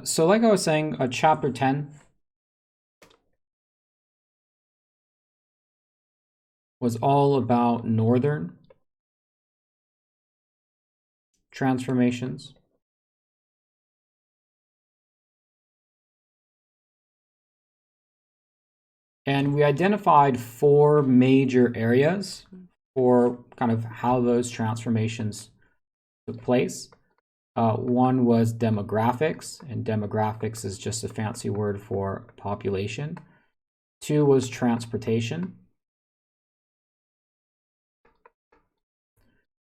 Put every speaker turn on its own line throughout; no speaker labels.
So like I was saying, chapter 10 was all about northern transformations. And we identified four major areas for kind of how those transformations took place. One was demographics, and demographics is just a fancy word for population. Two was transportation.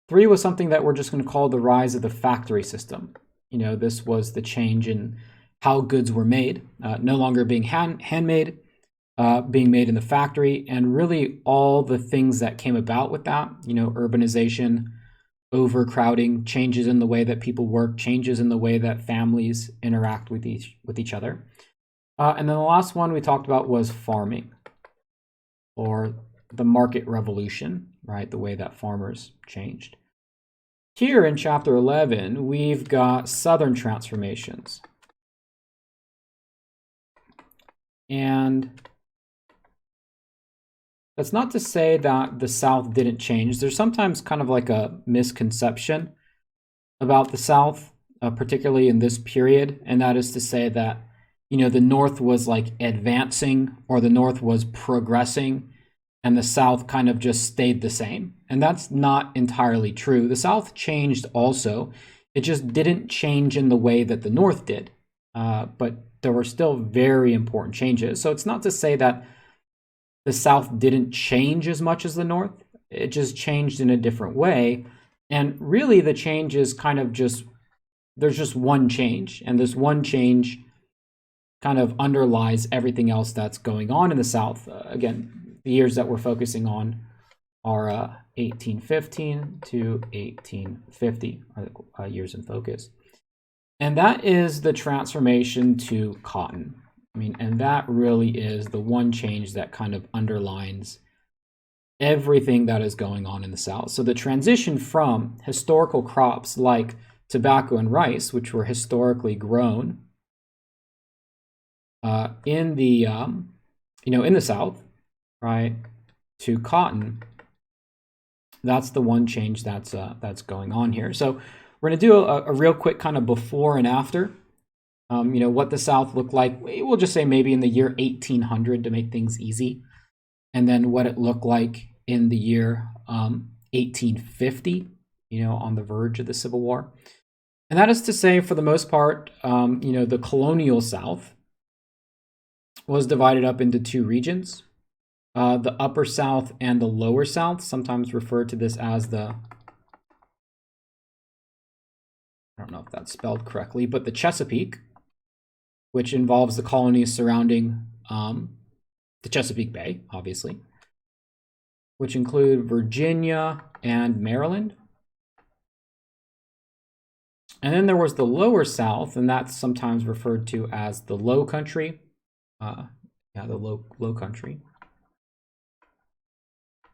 Three was something that we're just going to call the rise of the factory system. You know, this was the change in how goods were made, no longer being handmade, being made in the factory, and really all the things that came about with that, you know, urbanization, overcrowding, changes in the way that people work, changes in the way that families interact with each other. And then the last one we talked about was farming, or the market revolution, right? The way that farmers changed. Here in chapter 11, we've got southern transformations. And that's not to say that the South didn't change. There's sometimes kind of like a misconception about the South, particularly in this period, and that is to say that, you know, the North was like advancing, or the North was progressing, and the South kind of just stayed the same. And that's not entirely true. The South changed also. It just didn't change in the way that the North did. But there were still very important changes. So it's not to say that the South didn't change as much as the North. It just changed in a different way. And really the change is kind of just, there's just one change. And this one change kind of underlies everything else that's going on in the South. Again, the years that we're focusing on are 1815 to 1850 are years in focus. And that is the transformation to cotton. I mean, and that really is the one change that kind of underlines everything that is going on in the South. So the transition from historical crops like tobacco and rice, which were historically grown in the in the South, right, to cotton, that's the one change that's going on here. So we're going to do a real quick kind of before and after. What the South looked like, we'll just say maybe in the year 1800 to make things easy. And then what it looked like in the year 1850, on the verge of the Civil War. And that is to say, for the most part, the Colonial South was divided up into two regions. The Upper South and the Lower South, sometimes referred to this as the, I don't know if that's spelled correctly, but the Chesapeake, which involves the colonies surrounding the Chesapeake Bay, obviously, which include Virginia and Maryland. And then there was the Lower South, and that's sometimes referred to as the Low Country. The low country.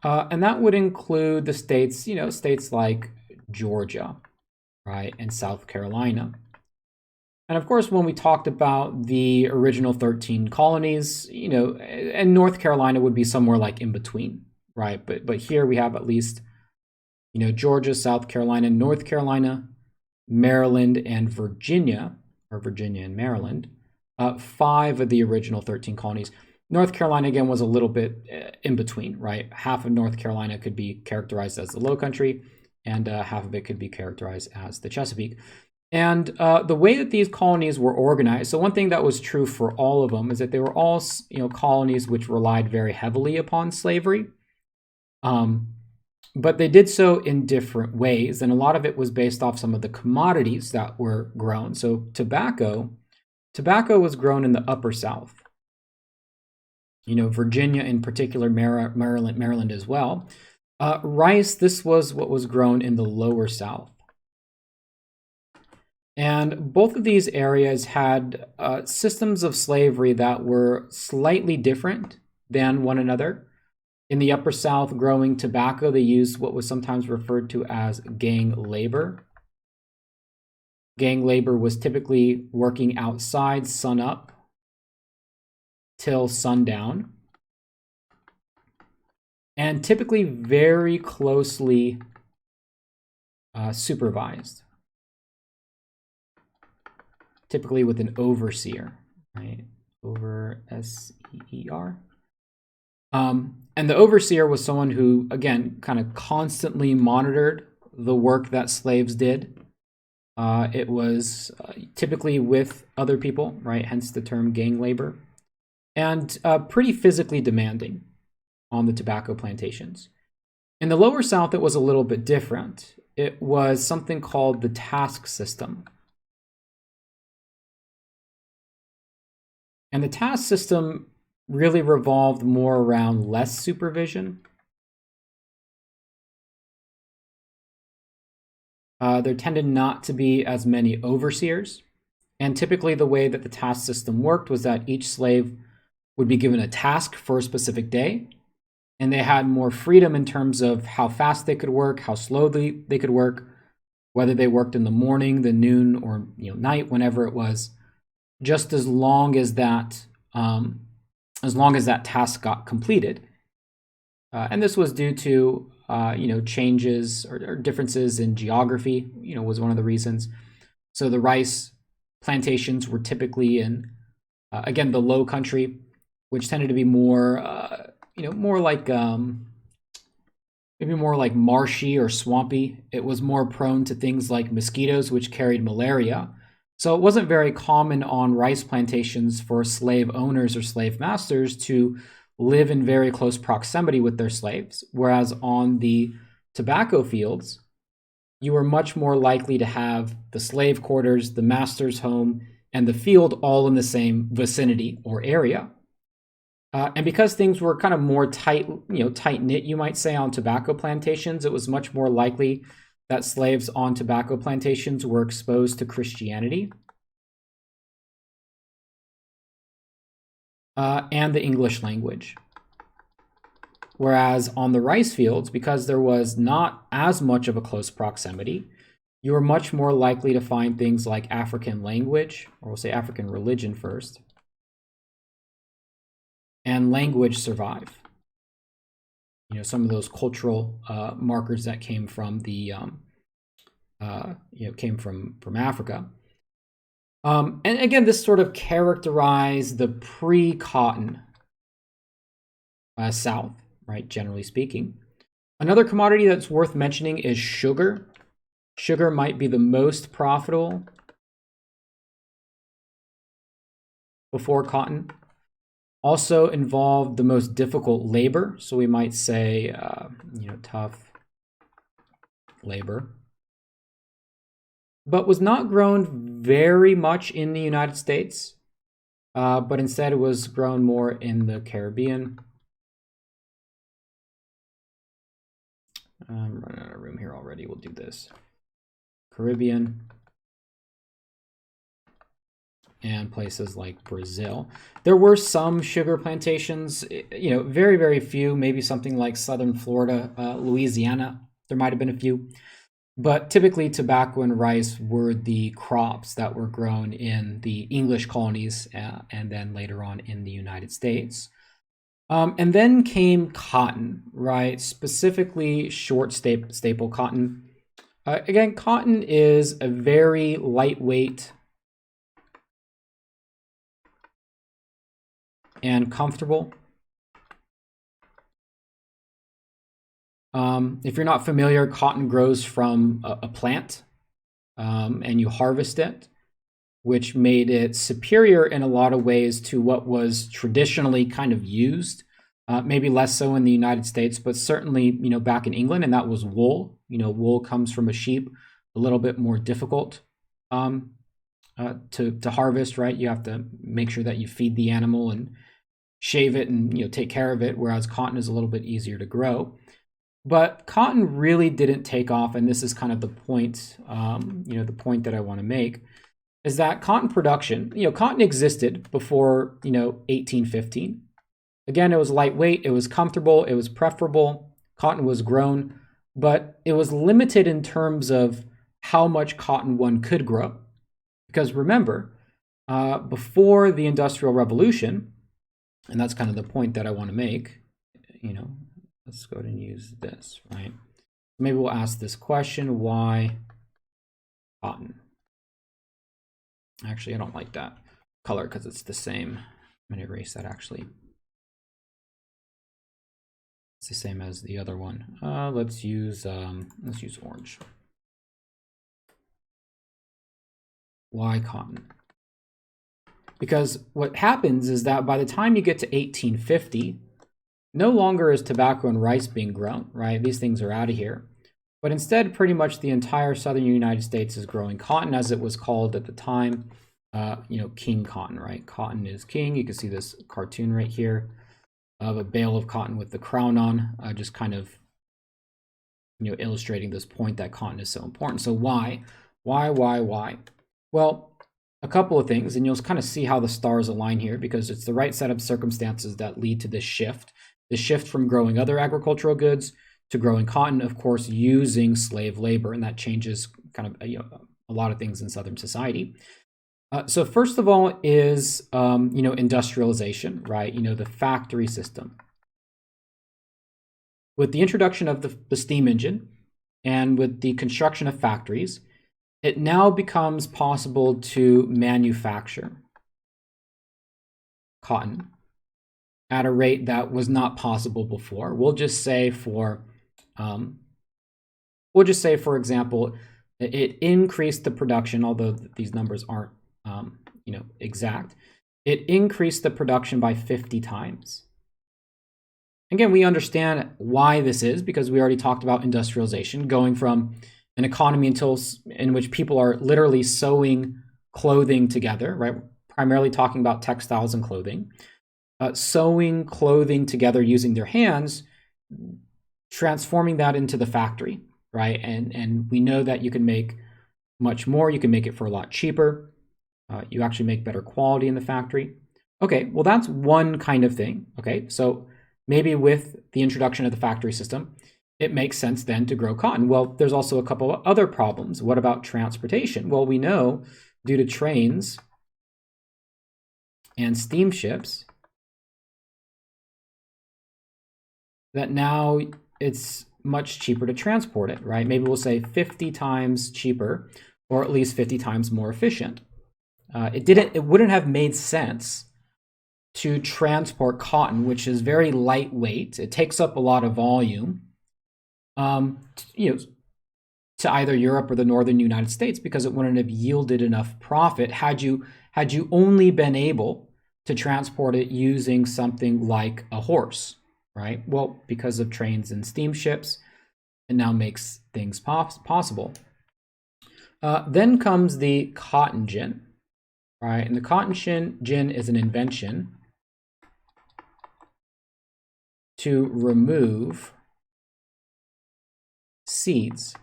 And that would include the states, states like Georgia, right, and South Carolina. And of course, when we talked about the original 13 colonies, and North Carolina would be somewhere like in between, right? But here we have at least, Georgia, South Carolina, North Carolina, Maryland, and Virginia, or Virginia and Maryland, 5 of the original 13 colonies. North Carolina, again, was a little bit in between, right? Half of North Carolina could be characterized as the Low Country, and half of it could be characterized as the Chesapeake. And the way that these colonies were organized, so one thing that was true for all of them is that they were all, colonies which relied very heavily upon slavery. But they did so in different ways, and a lot of it was based off some of the commodities that were grown. So tobacco was grown in the Upper South. Virginia in particular, Maryland as well. Rice, this was what was grown in the Lower South. And both of these areas had systems of slavery that were slightly different than one another. In the Upper South, growing tobacco, they used what was sometimes referred to as gang labor. Gang labor was typically working outside sun up till sundown, and typically very closely supervised, typically with an overseer, right? Over S-E-E-R. And the overseer was someone who, again, kind of constantly monitored the work that slaves did. It was typically with other people, right? Hence the term gang labor. And pretty physically demanding on the tobacco plantations. In the Lower South, it was a little bit different. It was something called the task system. And the task system really revolved more around less supervision. There tended not to be as many overseers. And typically the way that the task system worked was that each slave would be given a task for a specific day. And they had more freedom in terms of how fast they could work, how slowly they could work, whether they worked in the morning, the noon, or night, whenever it was, just as long as that task got completed. And this was due to changes or differences in geography, was one of the reasons. So the rice plantations were typically in, again, the low country, which tended to be more, more like maybe more like marshy or swampy. It was more prone to things like mosquitoes, which carried malaria. So it wasn't very common on rice plantations for slave owners or slave masters to live in very close proximity with their slaves, whereas on the tobacco fields, you were much more likely to have the slave quarters, the master's home, and the field all in the same vicinity or area. And because things were kind of more tight-knit, you might say, on tobacco plantations, it was much more likely that slaves on tobacco plantations were exposed to Christianity and the English language. Whereas on the rice fields, because there was not as much of a close proximity, you were much more likely to find things like African language, or we'll say African religion first, and language survive. Some of those cultural markers that came from the came from Africa. And again, this sort of characterized the pre-cotton South, right? Generally speaking. Another commodity that's worth mentioning is sugar. Sugar might be the most profitable before cotton. Also involved the most difficult labor. So we might say, tough labor. But was not grown very much in the United States. But instead it was grown more in the Caribbean. I'm running out of room here already. We'll do this. Caribbean. And places like Brazil. There were some sugar plantations, very, very few, maybe something like southern Florida, Louisiana. There might have been a few. But typically tobacco and rice were the crops that were grown in the English colonies and then later on in the United States. And then came cotton, right? Specifically short staple cotton. Again, cotton is a very lightweight and comfortable. If you're not familiar, cotton grows from a plant and you harvest it, which made it superior in a lot of ways to what was traditionally kind of used, maybe less so in the United States, but certainly, back in England, and that was wool. Wool comes from a sheep, a little bit more difficult to harvest, right? You have to make sure that you feed the animal and shave it and take care of it, whereas cotton is a little bit easier to grow. But cotton really didn't take off, and this is kind of the point, the point that I want to make, is that cotton production, cotton existed before, 1815. Again, it was lightweight, it was comfortable, it was preferable, cotton was grown, but it was limited in terms of how much cotton one could grow. Because remember, before the Industrial Revolution, and that's kind of the point that I want to make, let's go ahead and use this, right? Maybe we'll ask this question, why cotton? Actually, I don't like that color because it's the same. I'm going to erase that actually. It's the same as the other one. Let's use orange. Why cotton? Because what happens is that by the time you get to 1850, no longer is tobacco and rice being grown, right? These things are out of here. But instead, pretty much the entire southern United States is growing cotton, as it was called at the time, king cotton, right? Cotton is king. You can see this cartoon right here of a bale of cotton with the crown on, just kind of, illustrating this point that cotton is so important. So why? Well, a couple of things, and you'll kind of see how the stars align here, because it's the right set of circumstances that lead to this shift. The shift from growing other agricultural goods to growing cotton, of course, using slave labor, and that changes kind of a lot of things in Southern society. So first of all is industrialization, right? The factory system. With the introduction of the steam engine and with the construction of factories, it now becomes possible to manufacture cotton at a rate that was not possible before. We'll just say, for example, it increased the production, although these numbers aren't exact. It increased the production by 50 times. Again, we understand why this is, because we already talked about industrialization, going from an economy in which people are literally sewing clothing together, right? Primarily talking about textiles and clothing. Sewing clothing together using their hands, transforming that into the factory, right? And we know that you can make much more. You can make it for a lot cheaper. You actually make better quality in the factory. Okay, well, that's one kind of thing. Okay, so maybe with the introduction of the factory system, it makes sense then to grow cotton. Well, there's also a couple of other problems. What about transportation? Well, we know due to trains and steamships that now it's much cheaper to transport it, right? Maybe we'll say 50 times cheaper, or at least 50 times more efficient. It wouldn't have made sense to transport cotton, which is very lightweight. It takes up a lot of volume, to either Europe or the northern United States, because it wouldn't have yielded enough profit had you only been able to transport it using something like a horse, right? Well, because of trains and steamships, it now makes things possible. Then comes the cotton gin, right? And the cotton gin is an invention to remove seeds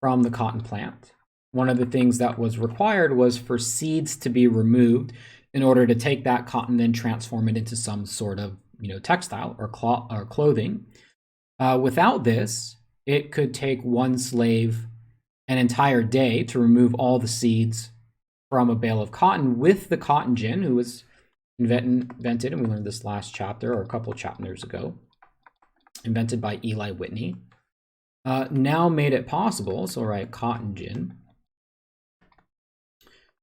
from the cotton plant. One of the things that was required was for seeds to be removed in order to take that cotton and transform it into some sort of textile or clothing. Without this, it could take one slave an entire day to remove all the seeds from a bale of cotton. With the cotton gin, who was invented, and we learned this last chapter or a couple of chapters ago, invented by Eli Whitney, now made it possible, so right, cotton gin,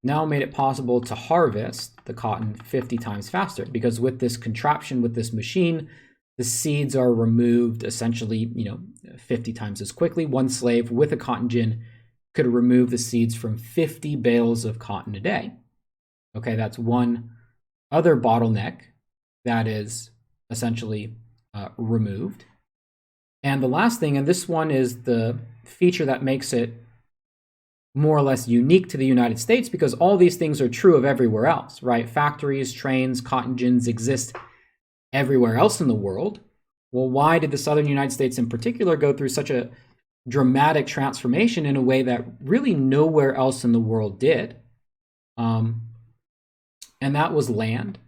now made it possible to harvest the cotton 50 times faster, because with this contraption, with this machine, the seeds are removed essentially, 50 times as quickly. One slave with a cotton gin could remove the seeds from 50 bales of cotton a day. Okay, that's one other bottleneck that is essentially removed. And the last thing, and this one is the feature that makes it more or less unique to the United States, because all these things are true of everywhere else, right? Factories, trains, cotton gins exist everywhere else in the world. Well, why did the southern United States in particular go through such a dramatic transformation in a way that really nowhere else in the world did? And that was land.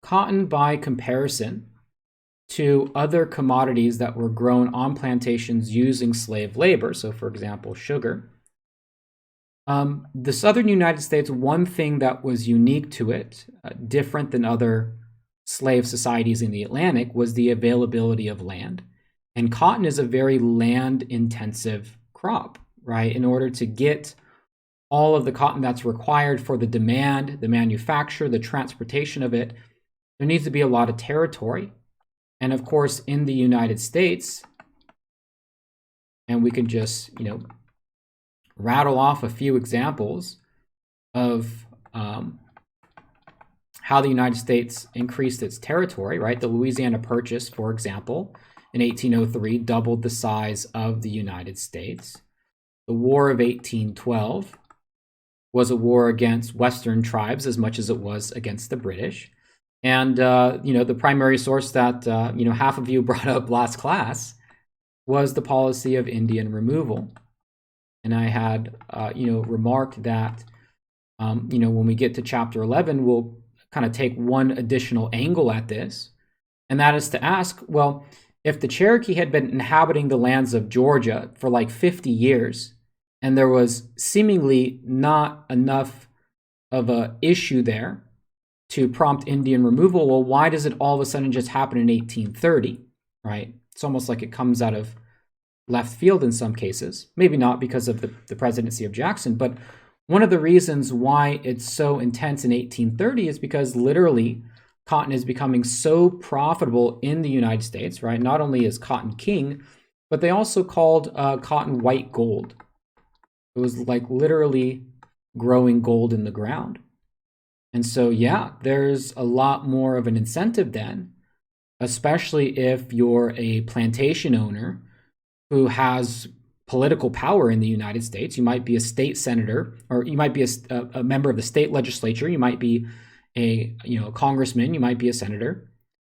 Cotton, by comparison to other commodities that were grown on plantations using slave labor, so for example, sugar, The southern United States, one thing that was unique to it, different than other slave societies in the Atlantic, was the availability of land. And cotton is a very land-intensive crop, right? In order to get all of the cotton that's required for the demand, the manufacture, the transportation of it, there needs to be a lot of territory. And of course, in the United States, and we can just, rattle off a few examples of how the United States increased its territory, right? The Louisiana Purchase, for example, in 1803 doubled the size of the United States. The War of 1812 was a war against Western tribes as much as it was against the British. And, the primary source that, half of you brought up last class was the policy of Indian removal. And I had, remarked that, when we get to chapter 11, we'll kind of take one additional angle at this. And that is to ask, well, if the Cherokee had been inhabiting the lands of Georgia for like 50 years, and there was seemingly not enough of an issue there to prompt Indian removal, well, why does it all of a sudden just happen in 1830, right? It's almost like it comes out of left field in some cases. Maybe not because of the presidency of Jackson, but one of the reasons why it's so intense in 1830 is because literally cotton is becoming so profitable in the United States, right? Not only is cotton king, but they also called cotton white gold. It was like literally growing gold in the ground. And so, yeah, there's a lot more of an incentive then, especially if you're a plantation owner who has political power in the United States. You might be a state senator, or you might be a member of the state legislature. You might be a congressman. You might be a senator.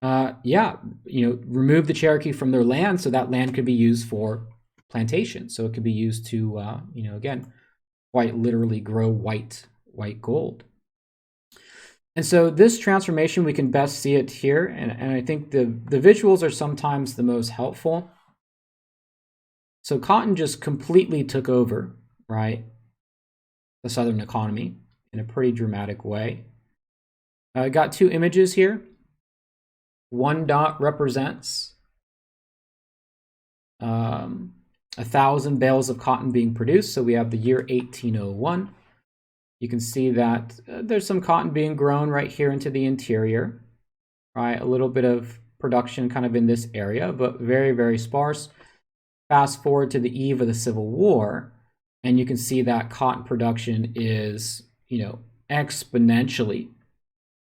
Remove the Cherokee from their land so that land could be used for plantation. So it could be used to, again, quite literally grow white gold. And so this transformation, we can best see it here. And I think the visuals are sometimes the most helpful. So cotton just completely took over, right, the Southern economy in a pretty dramatic way. I got two images here. One dot represents 1,000 bales of cotton being produced. So we have the year 1801. You can see that there's some cotton being grown right here into the interior, right? A little bit of production kind of in this area, but very, very sparse. Fast forward to the eve of the Civil War, and you can see that cotton production is, exponentially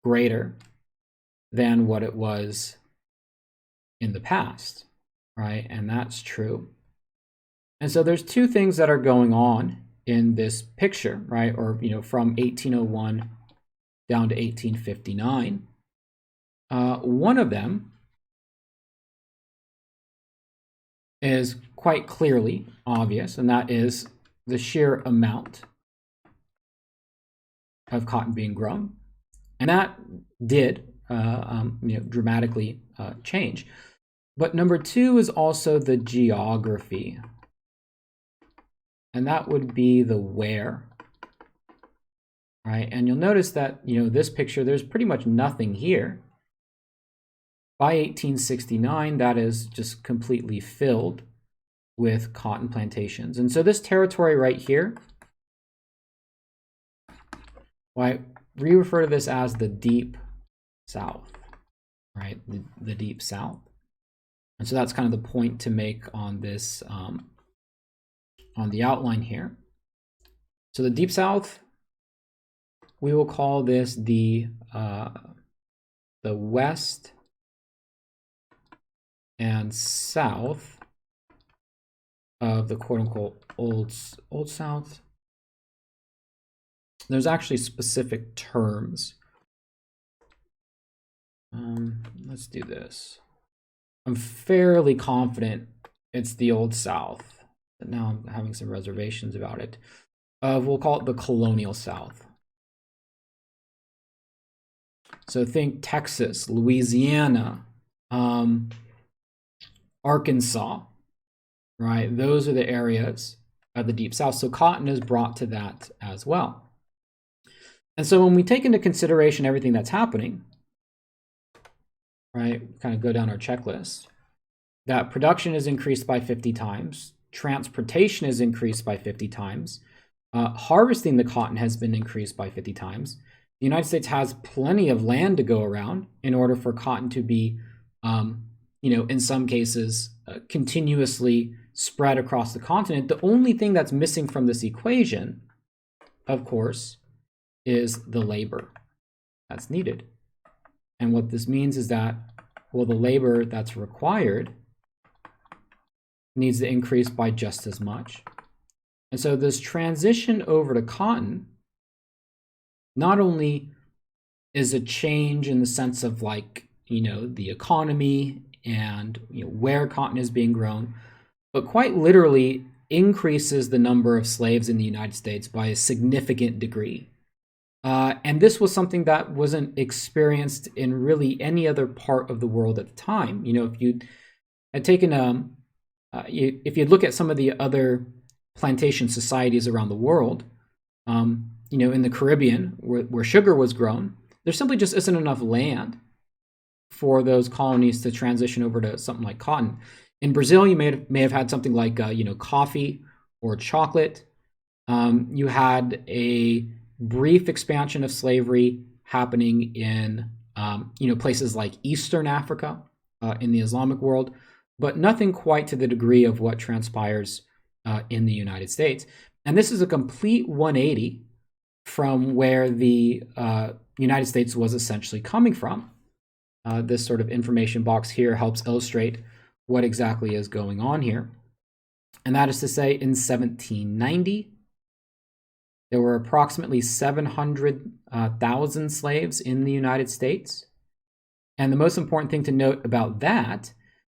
greater than what it was in the past, right? And that's true. And so there's two things that are going on in this picture, right? Or, from 1801 down to 1859. One of them is quite clearly obvious, and that is the sheer amount of cotton being grown. And that did dramatically change. But number two is also the geography. And that would be the where, right? And you'll notice that, this picture, there's pretty much nothing here. By 1869, that is just completely filled with cotton plantations. And so this territory right here, we refer to this as the Deep South, right? The Deep South. And so that's kind of the point to make on this, on the outline here. So the Deep South, we will call this the West and South of the quote-unquote Old South. There's actually specific terms. Let's do this. I'm fairly confident it's the Old South. But now I'm having some reservations about it. We'll call it the Colonial South. So think Texas, Louisiana, Arkansas, right? Those are the areas the Deep South. So cotton is brought to that as well. And so when we take into consideration everything that's happening, right, kind of go down our checklist, that production is increased by 50 times, transportation is increased by 50 times, harvesting the cotton has been increased by 50 times. The United States has plenty of land to go around in order for cotton to be, in some cases, continuously spread across the continent. The only thing that's missing from this equation, of course, is the labor that's needed. And what this means is that, well, the labor that's required needs to increase by just as much. And so this transition over to cotton not only is a change in the sense of the economy and where cotton is being grown, but quite literally increases the number of slaves in the United States by a significant degree. And this was something that wasn't experienced in really any other part of the world at the time. If you had taken if you look at some of the other plantation societies around the world, in the Caribbean where sugar was grown, there simply just isn't enough land for those colonies to transition over to something like cotton. In Brazil, you may have had something like coffee or chocolate. You had a brief expansion of slavery happening in places like Eastern Africa, in the Islamic world, but nothing quite to the degree of what transpires in the United States. And this is a complete 180 from where the United States was essentially coming from. This sort of information box here helps illustrate what exactly is going on here. And that is to say, in 1790, there were approximately 700,000 slaves in the United States. And the most important thing to note about that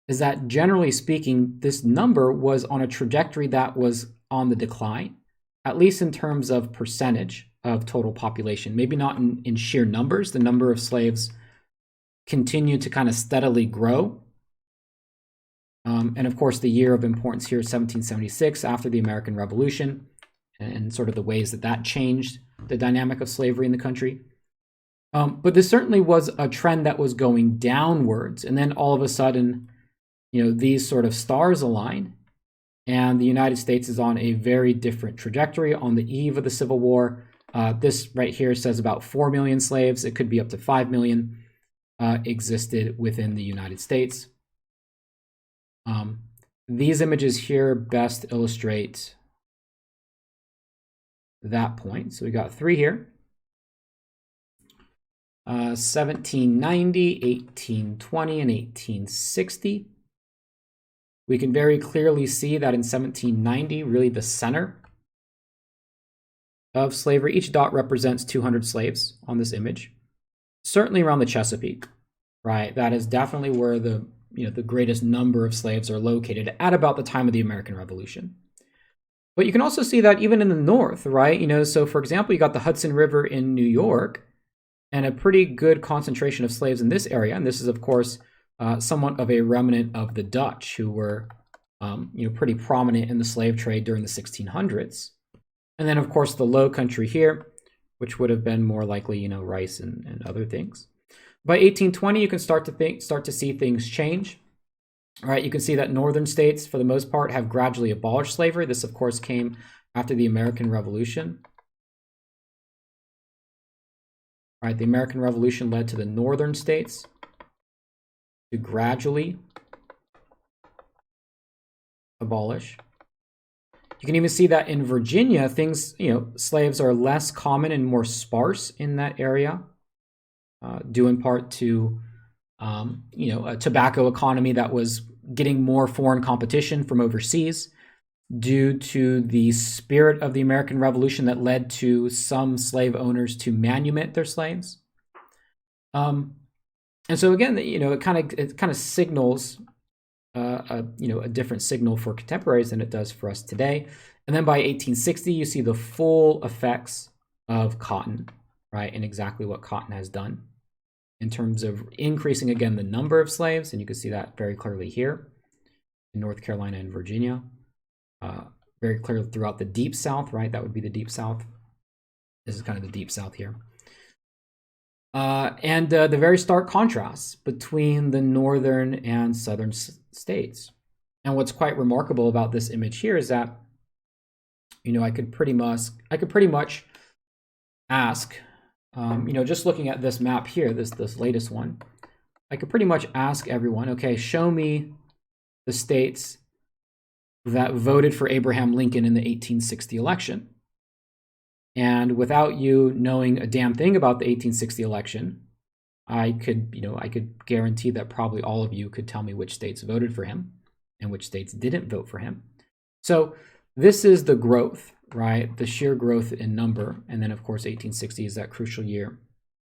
is that, generally speaking, this number was on a trajectory that was on the decline, at least in terms of percentage of total population. Maybe not in sheer numbers. The number of slaves continued to kind of steadily grow. And of course, the year of importance here is 1776, after the American Revolution, and sort of the ways that changed the dynamic of slavery in the country. But this certainly was a trend that was going downwards. And then all of a sudden, these sort of stars align, and the United States is on a very different trajectory on the eve of the Civil War. This right here says about 4 million slaves. It could be up to 5 million existed within the United States. These images here best illustrate that point. So we got 3 here. 1790, 1820, and 1860. We can very clearly see that in 1790, really the center of slavery, each dot represents 200 slaves on this image. Certainly around the Chesapeake, right? That is definitely where the greatest number of slaves are located at about the time of the American Revolution. But you can also see that even in the north, right? So for example, you got the Hudson River in New York and a pretty good concentration of slaves in this area. And this is, of course, somewhat of a remnant of the Dutch, who were pretty prominent in the slave trade during the 1600s. And then, of course, the Low Country here, which would have been more likely, rice and other things. By 1820, you can start to see things change. All right, you can see that northern states, for the most part, have gradually abolished slavery. This, of course, came after the American Revolution. All right, the American Revolution led to the northern states to gradually abolish. You can even see that in Virginia, things, slaves are less common and more sparse in that area, due in part to, a tobacco economy that was getting more foreign competition from overseas, due to the spirit of the American Revolution that led to some slave owners to manumit their slaves. And so again, it kind of signals a different signal for contemporaries than it does for us today. And then by 1860, you see the full effects of cotton, right, and exactly what cotton has done in terms of increasing, again, the number of slaves. And you can see that very clearly here in North Carolina and Virginia. very clear throughout the Deep South, right? That would be the Deep South. This is kind of the Deep South here. And the very stark contrasts between the northern and southern states. And what's quite remarkable about this image here is that, you know, I could pretty much ask, you know, just looking at this map here, this latest one, I could pretty much ask everyone, okay, show me the states that voted for Abraham Lincoln in the 1860 election. And without you knowing a damn thing about the 1860 election, I could guarantee that probably all of you could tell me which states voted for him and which states didn't vote for him. So this is the growth, right? The sheer growth in number. And then, of course, 1860 is that crucial year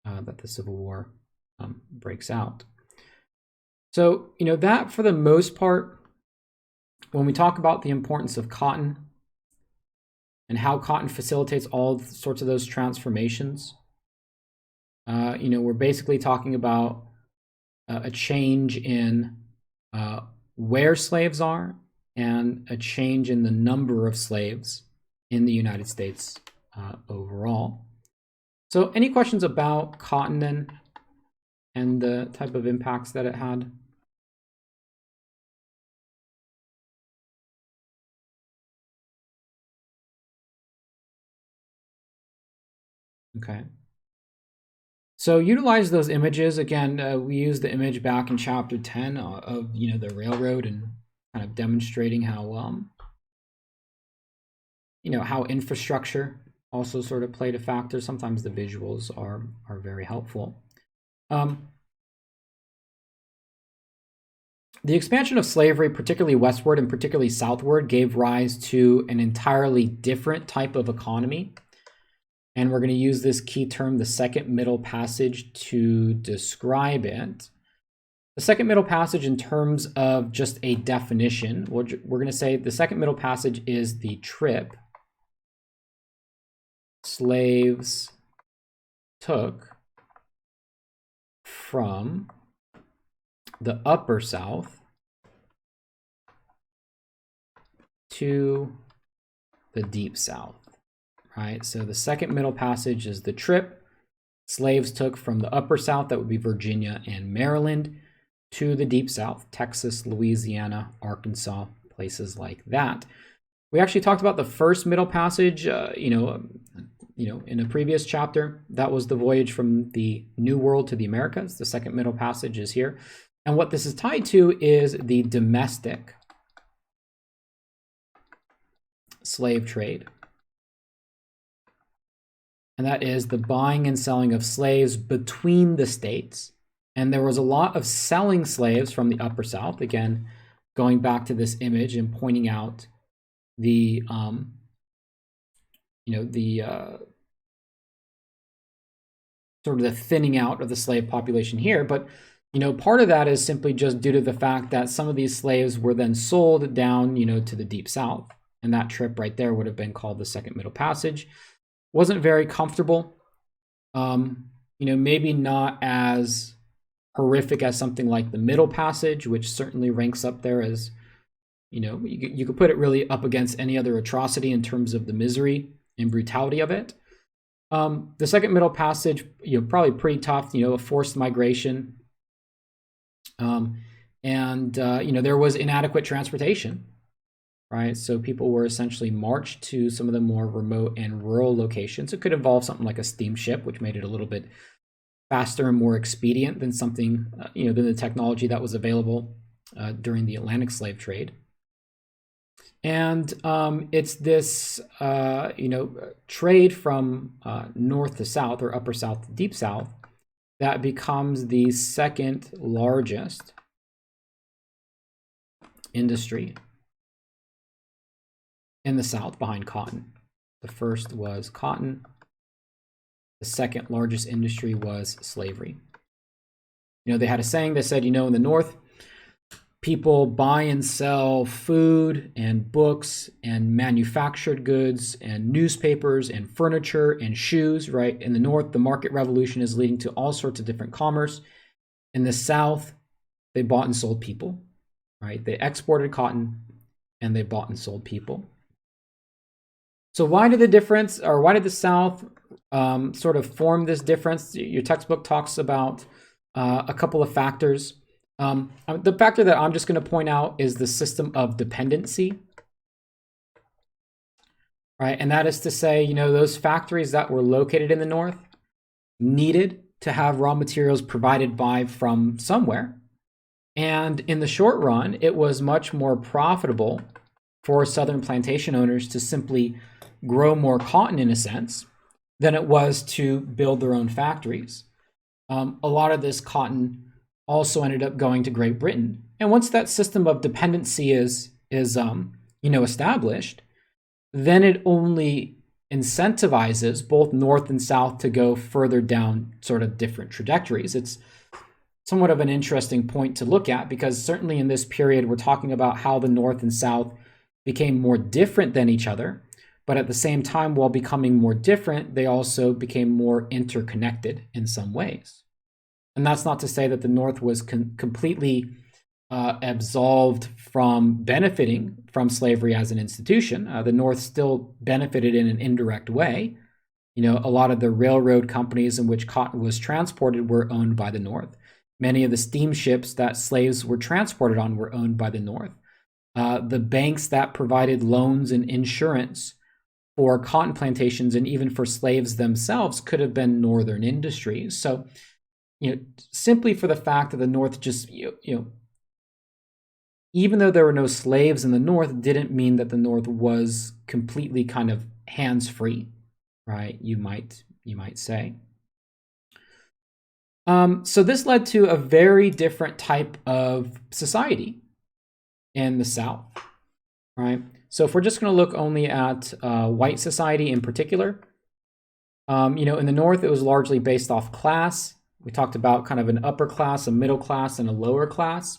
that the Civil War breaks out. So, you know, that for the most part, when we talk about the importance of cotton and how cotton facilitates all sorts of those transformations, you know, we're basically talking about a change in where slaves are and a change in the number of slaves in the United States overall. So any questions about cotton then and the type of impacts that it had? Okay. So utilize those images. Again, we used the image back in chapter 10 of, you know, the railroad and kind of demonstrating how, you know, how infrastructure also sort of played a factor. Sometimes the visuals are very helpful. The expansion of slavery, particularly westward and particularly southward, gave rise to an entirely different type of economy. And we're going to use this key term, the second middle passage, to describe it. The second middle passage, in terms of just a definition, we're going to say the second middle passage is the trip slaves took from the upper South to the deep South. Right, so the second middle passage is the trip slaves took from the upper South, that would be Virginia and Maryland, to the deep South, Texas, Louisiana, Arkansas, places like that. We actually talked about the first middle passage, you know, in a previous chapter. That was the voyage from the New World to the Americas. The second middle passage is here. And what this is tied to is the domestic slave trade. And that is the buying and selling of slaves between the states. And there was a lot of selling slaves from the upper South. Again, going back to this image and pointing out the, you know, the sort of the thinning out of the slave population here. But, you know, part of that is simply just due to the fact that some of these slaves were then sold down, you know, to the deep South. And that trip right there would have been called the second middle passage. Wasn't very comfortable. You know, maybe not as horrific as something like the middle passage, which certainly ranks up there as, you know, you could put it really up against any other atrocity in terms of the misery and brutality of it. The second middle passage, you know, probably pretty tough, you know, a forced migration. You know, there was inadequate transportation. Right, so people were essentially marched to some of the more remote and rural locations. It could involve something like a steamship, which made it a little bit faster and more expedient than something, you know, than the technology that was available during the Atlantic slave trade. And it's this, you know, trade from north to south, or upper South to deep South, that becomes the second largest industry in the South, behind cotton. The first was cotton. The second largest industry was slavery. You know, they had a saying that said, you know, in the North, people buy and sell food and books and manufactured goods and newspapers and furniture and shoes, right? In the North, the market revolution is leading to all sorts of different commerce. In the South, they bought and sold people, right? They exported cotton and they bought and sold people. So why did the South sort of form this difference? Your textbook talks about a couple of factors. The factor that I'm just going to point out is the system of dependency, right? And that is to say, those factories that were located in the North needed to have raw materials provided from somewhere. And in the short run, it was much more profitable for Southern plantation owners to simply grow more cotton, in a sense, than it was to build their own factories. A lot of this cotton also ended up going to Great Britain. And once that system of dependency is established, then it only incentivizes both North and South to go further down sort of different trajectories. It's somewhat of an interesting point to look at, because certainly in this period, we're talking about how the North and South became more different than each other. But at the same time, while becoming more different, they also became more interconnected in some ways. And that's not to say that the North was completely absolved from benefiting from slavery as an institution. The North still benefited in an indirect way. A lot of the railroad companies in which cotton was transported were owned by the North. Many of the steamships that slaves were transported on were owned by the North. The banks that provided loans and insurance for cotton plantations and even for slaves themselves could have been Northern industries. So, simply for the fact that the North just, even though there were no slaves in the North, didn't mean that the North was completely kind of hands-free, right? You might say. So this led to a very different type of society in the South, right? So if we're just going to look only at white society in particular, in the North, it was largely based off class. We talked about kind of an upper class, a middle class, and a lower class.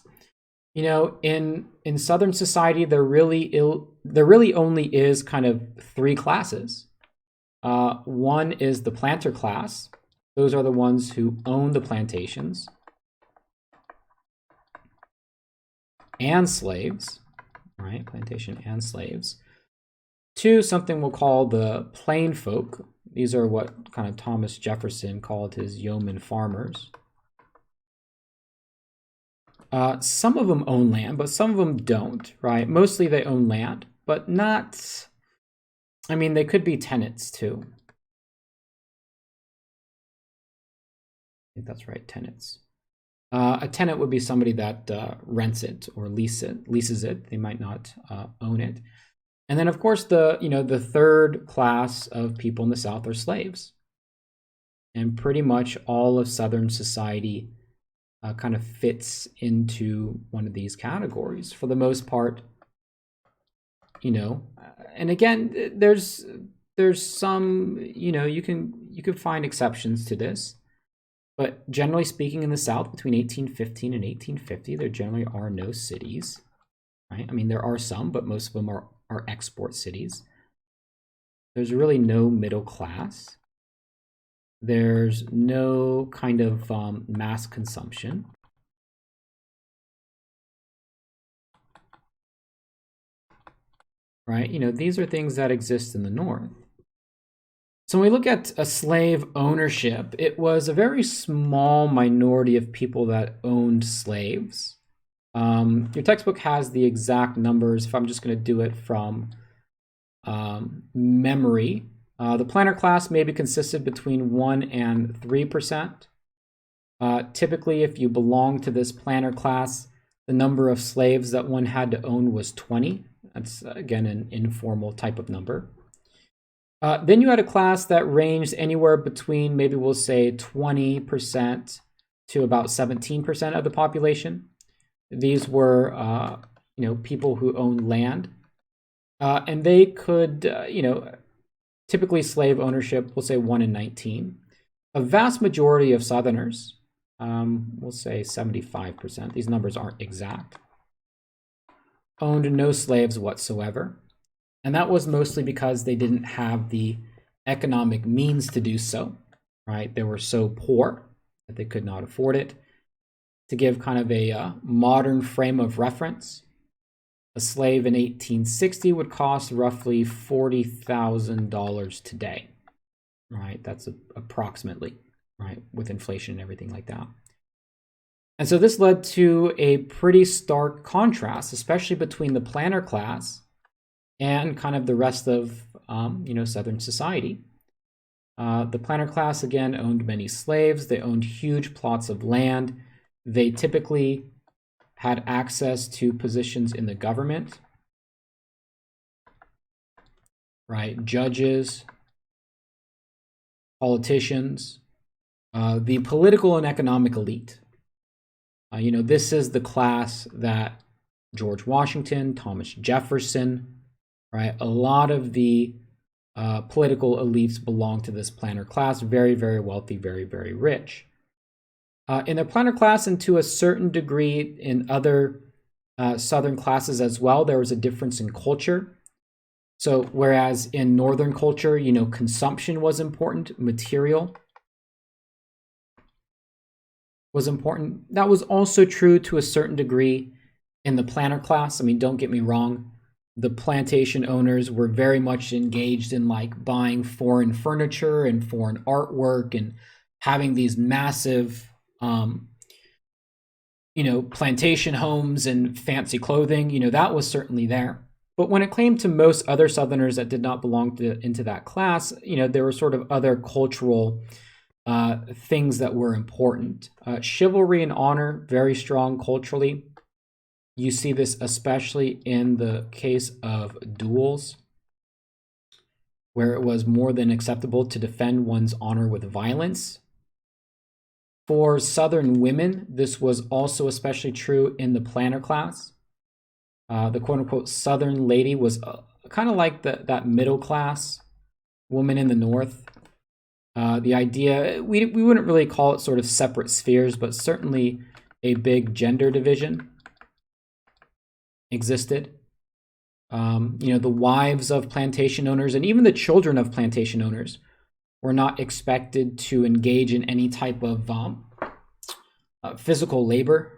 In Southern society, there really only is kind of three classes. One is the planter class. Those are the ones who own the plantations and slaves, right? Plantation and slaves. Two, something we'll call the plain folk. These are what kind of Thomas Jefferson called his yeoman farmers. Some of them own land, but some of them don't, right? Mostly they own land, but not, they could be tenants too. I think that's right, tenants. A tenant would be somebody that rents it or leases it. They might not own it. And then, of course, the third class of people in the South are slaves. And pretty much all of Southern society kind of fits into one of these categories for the most part. And again, there's some, you can find exceptions to this. But generally speaking, in the South, between 1815 and 1850, there generally are no cities, right? There are some, but most of them are export cities. There's really no middle class. There's no kind of mass consumption. Right? These are things that exist in the North. So when we look at a slave ownership, it was a very small minority of people that owned slaves. Your textbook has the exact numbers. If I'm just going to do it from memory, the planter class maybe consisted between 1 and 3%. Typically, if you belong to this planter class, the number of slaves that one had to own was 20. That's, again, an informal type of number. Then you had a class that ranged anywhere between, maybe we'll say 20% to about 17% of the population. These were, people who owned land. And they could, typically slave ownership, we'll say 1 in 19. A vast majority of Southerners, we'll say 75%, these numbers aren't exact, owned no slaves whatsoever. And that was mostly because they didn't have the economic means to do so, right? They were so poor that they could not afford it. To give kind of a modern frame of reference, A slave in 1860 would cost roughly $40,000 today, right? That's approximately, right, with inflation and everything like that. And so this led to a pretty stark contrast, especially between the planter class and kind of the rest of, Southern society. The planter class, again, owned many slaves. They owned huge plots of land. They typically had access to positions in the government, right? Judges, politicians, the political and economic elite. This is the class that George Washington, Thomas Jefferson, right? A lot of the political elites belong to this planter class. Very, very wealthy, very, very rich. In the planter class, and to a certain degree in other Southern classes as well, there was a difference in culture. So whereas in Northern culture, consumption was important, material was important. That was also true to a certain degree in the planter class. I mean, don't get me wrong. The plantation owners were very much engaged in like buying foreign furniture and foreign artwork and having these massive plantation homes and fancy clothing, that was certainly there. But when it came to most other Southerners that did not belong into that class, there were sort of other cultural things that were important. Chivalry and honor, very strong culturally. You see this especially in the case of duels, where it was more than acceptable to defend one's honor with violence. For Southern women, this was also especially true in the planter class. The quote-unquote Southern lady was kind of like that middle class woman in the North. The idea, we wouldn't really call it sort of separate spheres, but certainly a big gender division existed. The wives of plantation owners and even the children of plantation owners were not expected to engage in any type of physical labor.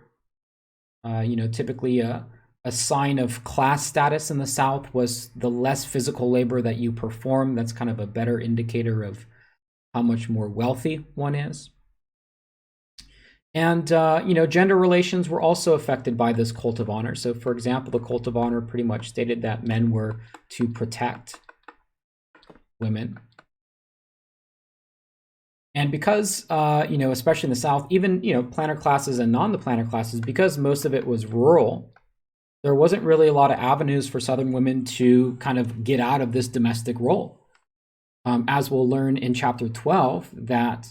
Typically a sign of class status in the South was the less physical labor that you perform. That's kind of a better indicator of how much more wealthy one is. And, gender relations were also affected by this cult of honor. So, for example, the cult of honor pretty much stated that men were to protect women. And because, especially in the South, even, planter classes and non-planter classes, because most of it was rural, there wasn't really a lot of avenues for Southern women to kind of get out of this domestic role. As we'll learn in chapter 12, that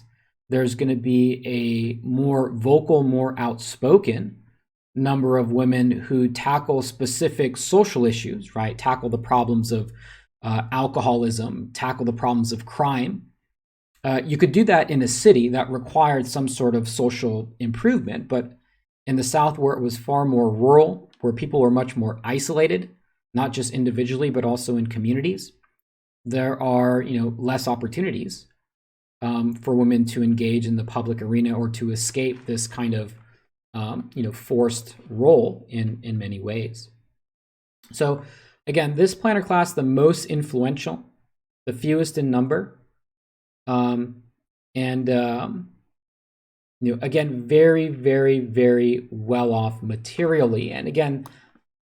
there's going to be a more vocal, more outspoken number of women who tackle specific social issues, right? Tackle the problems of alcoholism, tackle the problems of crime. You could do that in a city that required some sort of social improvement, but in the South, where it was far more rural, where people were much more isolated, not just individually, but also in communities, there are less opportunities for women to engage in the public arena or to escape this kind of forced role in many ways. So again, this planter class, the most influential, the fewest in number, again, very, very, very well off materially. And again,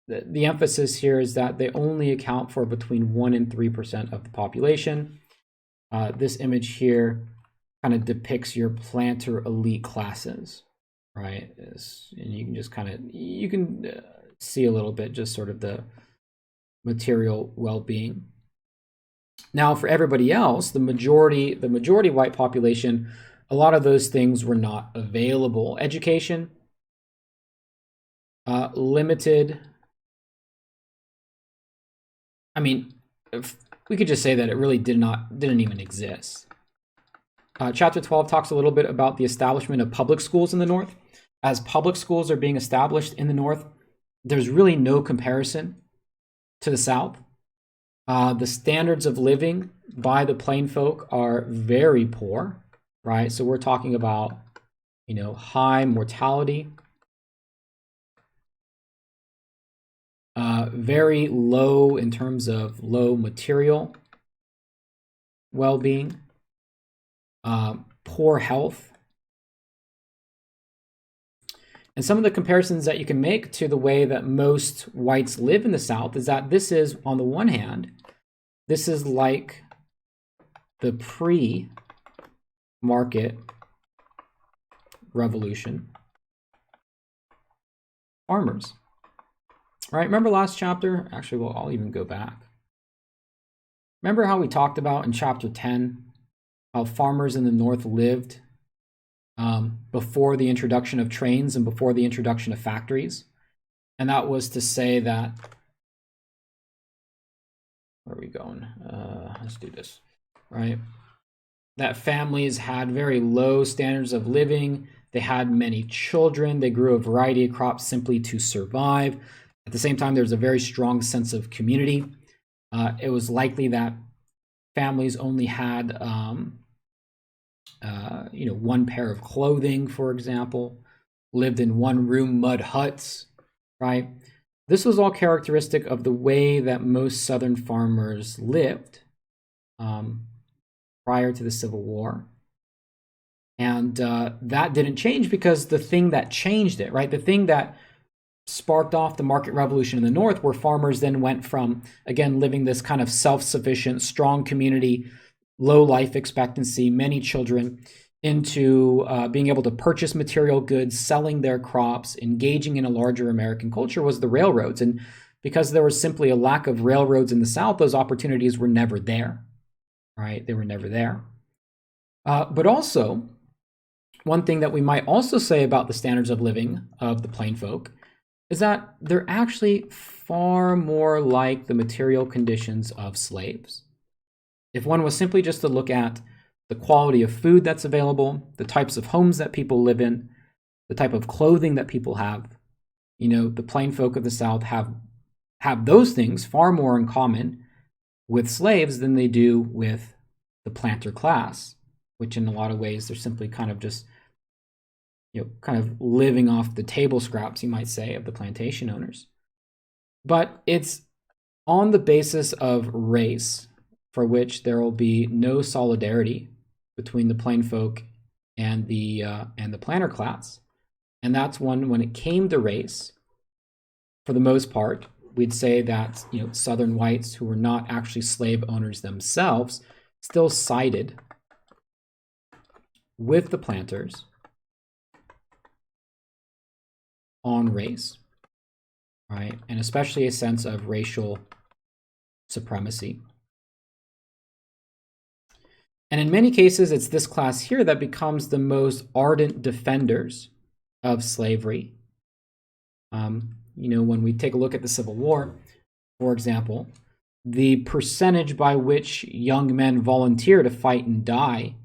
the emphasis here is that they only account for between 1% and 3% of the population. This image here kind of depicts your planter elite classes, right? And you can just you can see a little bit just sort of the material well-being. Now, for everybody else, the majority white population, a lot of those things were not available. Education, limited. I mean, we could just say that it really didn't even exist. Chapter 12 talks a little bit about the establishment of public schools in the North. As public schools are being established in the North, there's really no comparison to the South. The standards of living by the plain folk are very poor, right? So we're talking about, high mortality, very low in terms of low material well-being, poor health. And some of the comparisons that you can make to the way that most whites live in the South is that this is, on the one hand, this is like the pre-market revolution farmers, right? Remember last chapter? Actually, well, I'll even go back. Remember how we talked about in chapter 10 how farmers in the North lived before the introduction of trains and before the introduction of factories? And that was to say that, where are we going? Let's do this, right? That families had very low standards of living. They had many children. They grew a variety of crops simply to survive. At the same time, there was a very strong sense of community. It was likely that families only had one pair of clothing, for example, lived in one-room mud huts, right? This was all characteristic of the way that most Southern farmers lived prior to the Civil War. And that didn't change because the thing that changed it, right? The thing that sparked off the market revolution in the North, where farmers then went from, again, living this kind of self-sufficient, strong community, low life expectancy, many children, into being able to purchase material goods, selling their crops, engaging in a larger American culture, was the railroads. And because there was simply a lack of railroads in the South, those opportunities were never there, right? They were never there. But also, one thing that we might also say about the standards of living of the plain folk is that they're actually far more like the material conditions of slaves. If one was simply just to look at the quality of food that's available, the types of homes that people live in, the type of clothing that people have, the plain folk of the South have those things far more in common with slaves than they do with the planter class, which in a lot of ways they're simply kind of just kind of living off the table scraps, you might say, of the plantation owners. But it's on the basis of race, for which there will be no solidarity between the plain folk and the planter class. And that's when it came to race, for the most part, we'd say that Southern whites who were not actually slave owners themselves still sided with the planters on race, right? And especially a sense of racial supremacy. And in many cases, it's this class here that becomes the most ardent defenders of slavery. When we take a look at the Civil War, for example, the percentage by which young men volunteer to fight and die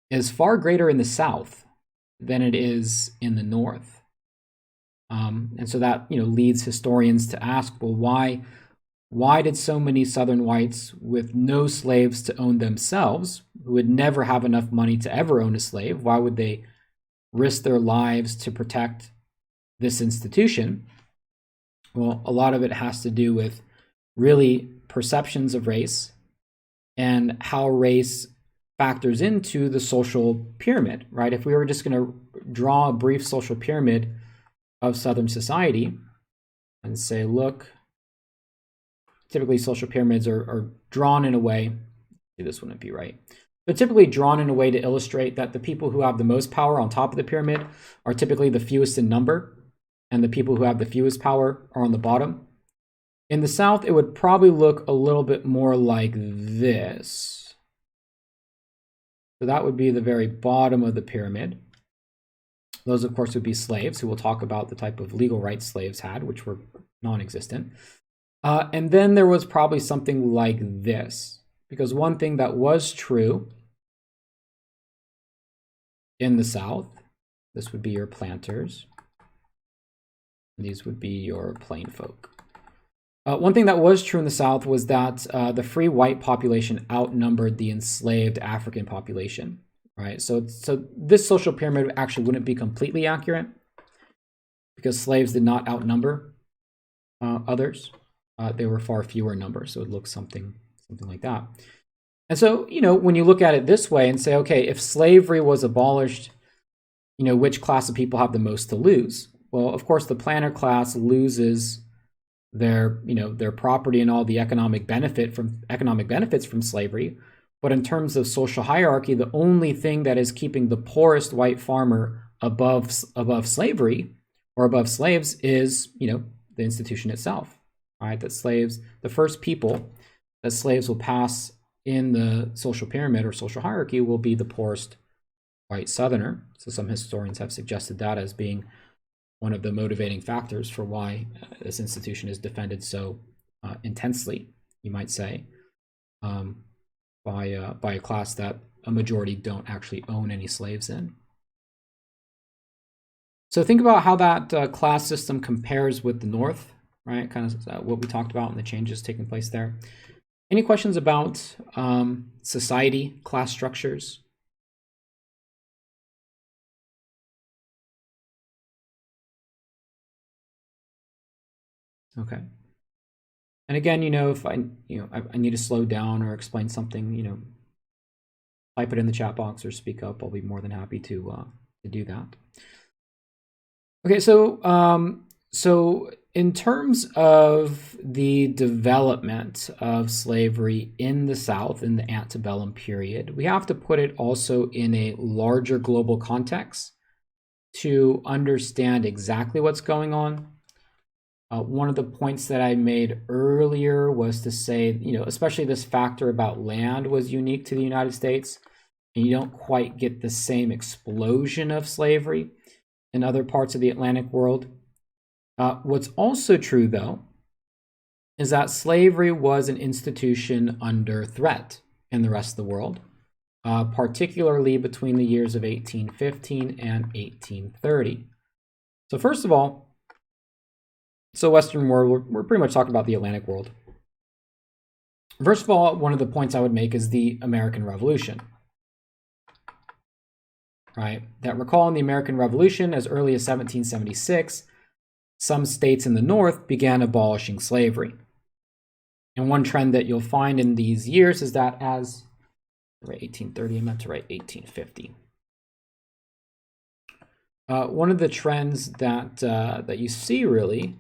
is far greater in the South than it is in the North. And so that leads historians to ask, well, why did so many Southern whites with no slaves to own themselves, who would never have enough money to ever own a slave, why would they risk their lives to protect this institution? Well, a lot of it has to do with really perceptions of race and how race factors into the social pyramid, right? If we were just going to draw a brief social pyramid of Southern society and say, look, typically social pyramids are drawn in a way, this wouldn't be right, but typically drawn in a way to illustrate that the people who have the most power on top of the pyramid are typically the fewest in number, and the people who have the fewest power are on the bottom. In the South, it would probably look a little bit more like this. So that would be the very bottom of the pyramid. Those, of course, would be slaves, who will talk about the type of legal rights slaves had, which were non-existent. And then there was probably something like this, because one thing that was true in the South, this would be your planters, and these would be your plain folk. One thing that was true in the South was that the free white population outnumbered the enslaved African population, right? So this social pyramid actually wouldn't be completely accurate because slaves did not outnumber others. they were far fewer in number. So it looks something like that. And so, when you look at it this way and say, okay, if slavery was abolished, which class of people have the most to lose? Well, of course, the planter class loses their property and all the economic benefits from slavery. But in terms of social hierarchy, the only thing that is keeping the poorest white farmer above slavery or above slaves is, the institution itself. All right, that slaves, the first people that slaves will pass in the social pyramid or social hierarchy will be the poorest white Southerner. So some historians have suggested that as being one of the motivating factors for why this institution is defended so intensely, you might say, by a class that a majority don't actually own any slaves in. So think about how that class system compares with the North, right? Kind of what we talked about and the changes taking place there. Any questions about society, class structures? Okay. And again, if I need to slow down or explain something, type it in the chat box or speak up. I'll be more than happy to do that. Okay, so in terms of the development of slavery in the South in the antebellum period, we have to put it also in a larger global context to understand exactly what's going on. One of the points that I made earlier was to say, especially this factor about land was unique to the United States, and you don't quite get the same explosion of slavery in other parts of the Atlantic world. What's also true, though, is that slavery was an institution under threat in the rest of the world, particularly between the years of 1815 and 1830. So first of all, Western world, we're pretty much talking about the Atlantic world. First of all, one of the points I would make is the American Revolution. Right? That recall in the American Revolution, as early as 1776, some states in the North began abolishing slavery. And one trend that you'll find in these years is that as, right, 1830, I meant to write 1850. One of the trends that you see really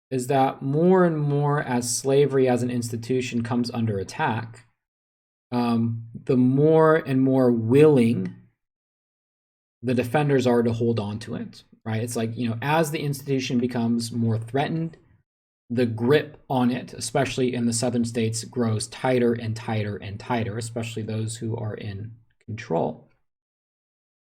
is that more and more as slavery as an institution comes under attack, the more and more willing the defenders are to hold on to it, right? It's like, as the institution becomes more threatened, the grip on it, especially in the southern states, grows tighter and tighter and tighter, especially those who are in control.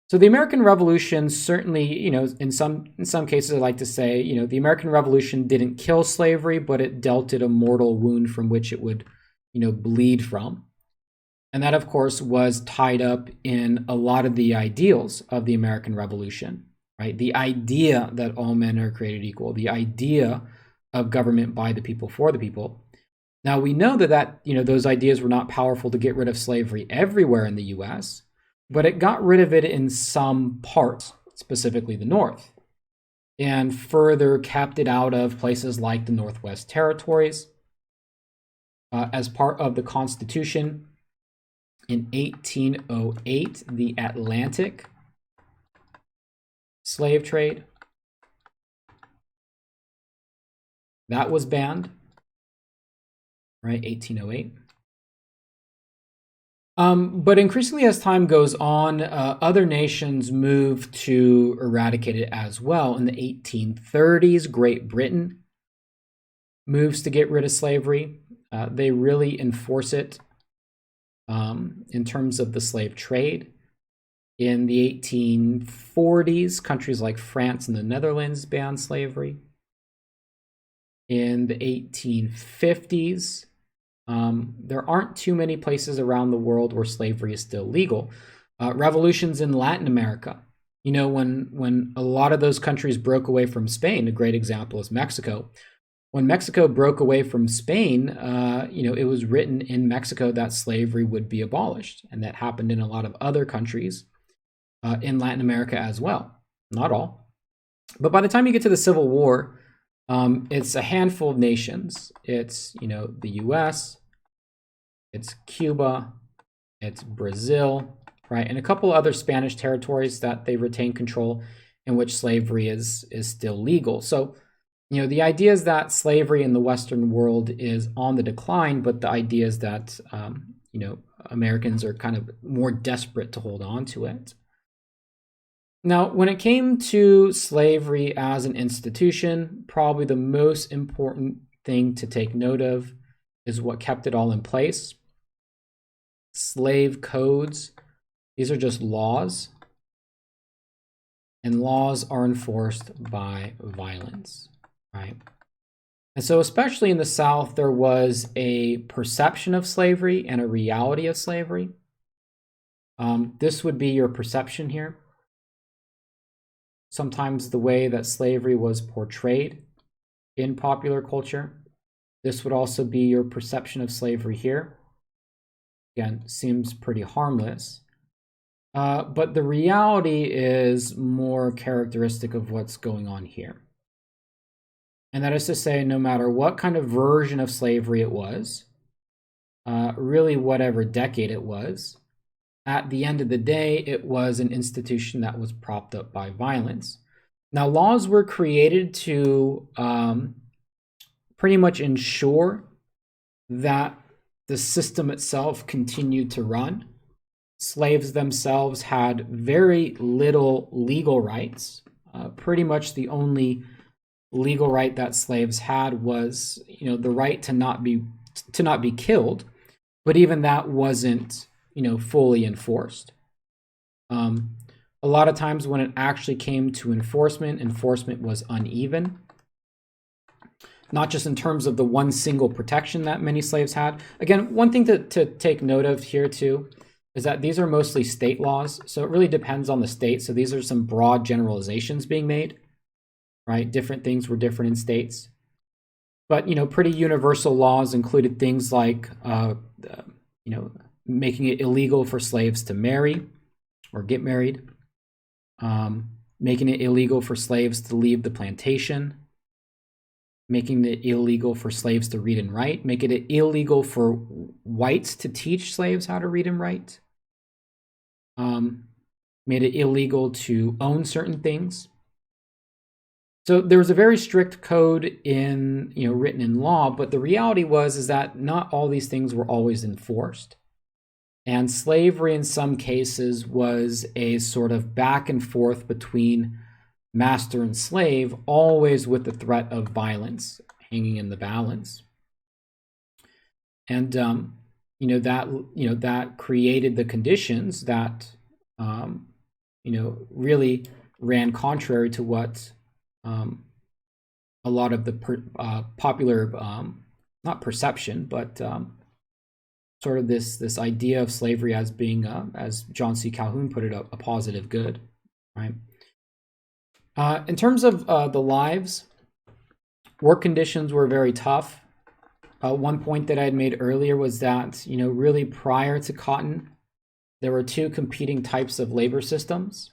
So the American Revolution certainly, in some cases, I like to say, the American Revolution didn't kill slavery, but it dealt it a mortal wound from which it would, bleed from. And that, of course, was tied up in a lot of the ideals of the American Revolution, right? The idea that all men are created equal, the idea of government by the people for the people. Now, we know that those ideas were not powerful to get rid of slavery everywhere in the U.S., but it got rid of it in some parts, specifically the North, and further kept it out of places like the Northwest Territories. As part of the Constitution in 1808, the Atlantic slave trade, that was banned, right, 1808. But increasingly as time goes on, other nations move to eradicate it as well. In the 1830s, Great Britain moves to get rid of slavery. They really enforce it in terms of the slave trade. In the 1840s, countries like France and the Netherlands banned slavery. In the 1850s, there aren't too many places around the world where slavery is still legal. Revolutions in Latin America, when a lot of those countries broke away from Spain, a great example is Mexico. When Mexico broke away from Spain, it was written in Mexico that slavery would be abolished, and that happened in a lot of other countries in Latin America as well. Not all. But by the time you get to the Civil War, It's a handful of nations. It's, the US, it's Cuba, it's Brazil, right? And a couple other Spanish territories that they retain control in which slavery is still legal. So, the idea is that slavery in the Western world is on the decline, but the idea is that, Americans are kind of more desperate to hold on to it. Now, when it came to slavery as an institution, probably the most important thing to take note of is what kept it all in place. Slave codes. These are just laws. And laws are enforced by violence, right? And so especially in the South, there was a perception of slavery and a reality of slavery. This would be your perception here. Sometimes the way that slavery was portrayed in popular culture. This would also be your perception of slavery here. Again, seems pretty harmless. But the reality is more characteristic of what's going on here. And that is to say, no matter what kind of version of slavery it was, really whatever decade it was, at the end of the day, it was an institution that was propped up by violence. Now, laws were created to pretty much ensure that the system itself continued to run. Slaves themselves had very little legal rights. Pretty much the only legal right that slaves had was, the right to not be killed, but even that wasn't, fully enforced. A lot of times when it actually came to enforcement was uneven. Not just in terms of the one single protection that many slaves had. Again, one thing to take note of here too is that these are mostly state laws, so it really depends on the state. So these are some broad generalizations being made, right? Different things were different in states. But, pretty universal laws included things like, making it illegal for slaves to marry or get married, making it illegal for slaves to leave the plantation, making it illegal for slaves to read and write, making it illegal for whites to teach slaves how to read and write, made it illegal to own certain things. So there was a very strict code in, written in law, but the reality is that not all these things were always enforced. And slavery in some cases was a sort of back and forth between master and slave, always with the threat of violence hanging in the balance. And that created the conditions that really ran contrary to what a lot of the popular, not perception, but sort of this idea of slavery as being, as John C. Calhoun put it, a positive good, right? In terms of the lives, work conditions were very tough. One point that I had made earlier was that, really prior to cotton, there were two competing types of labor systems.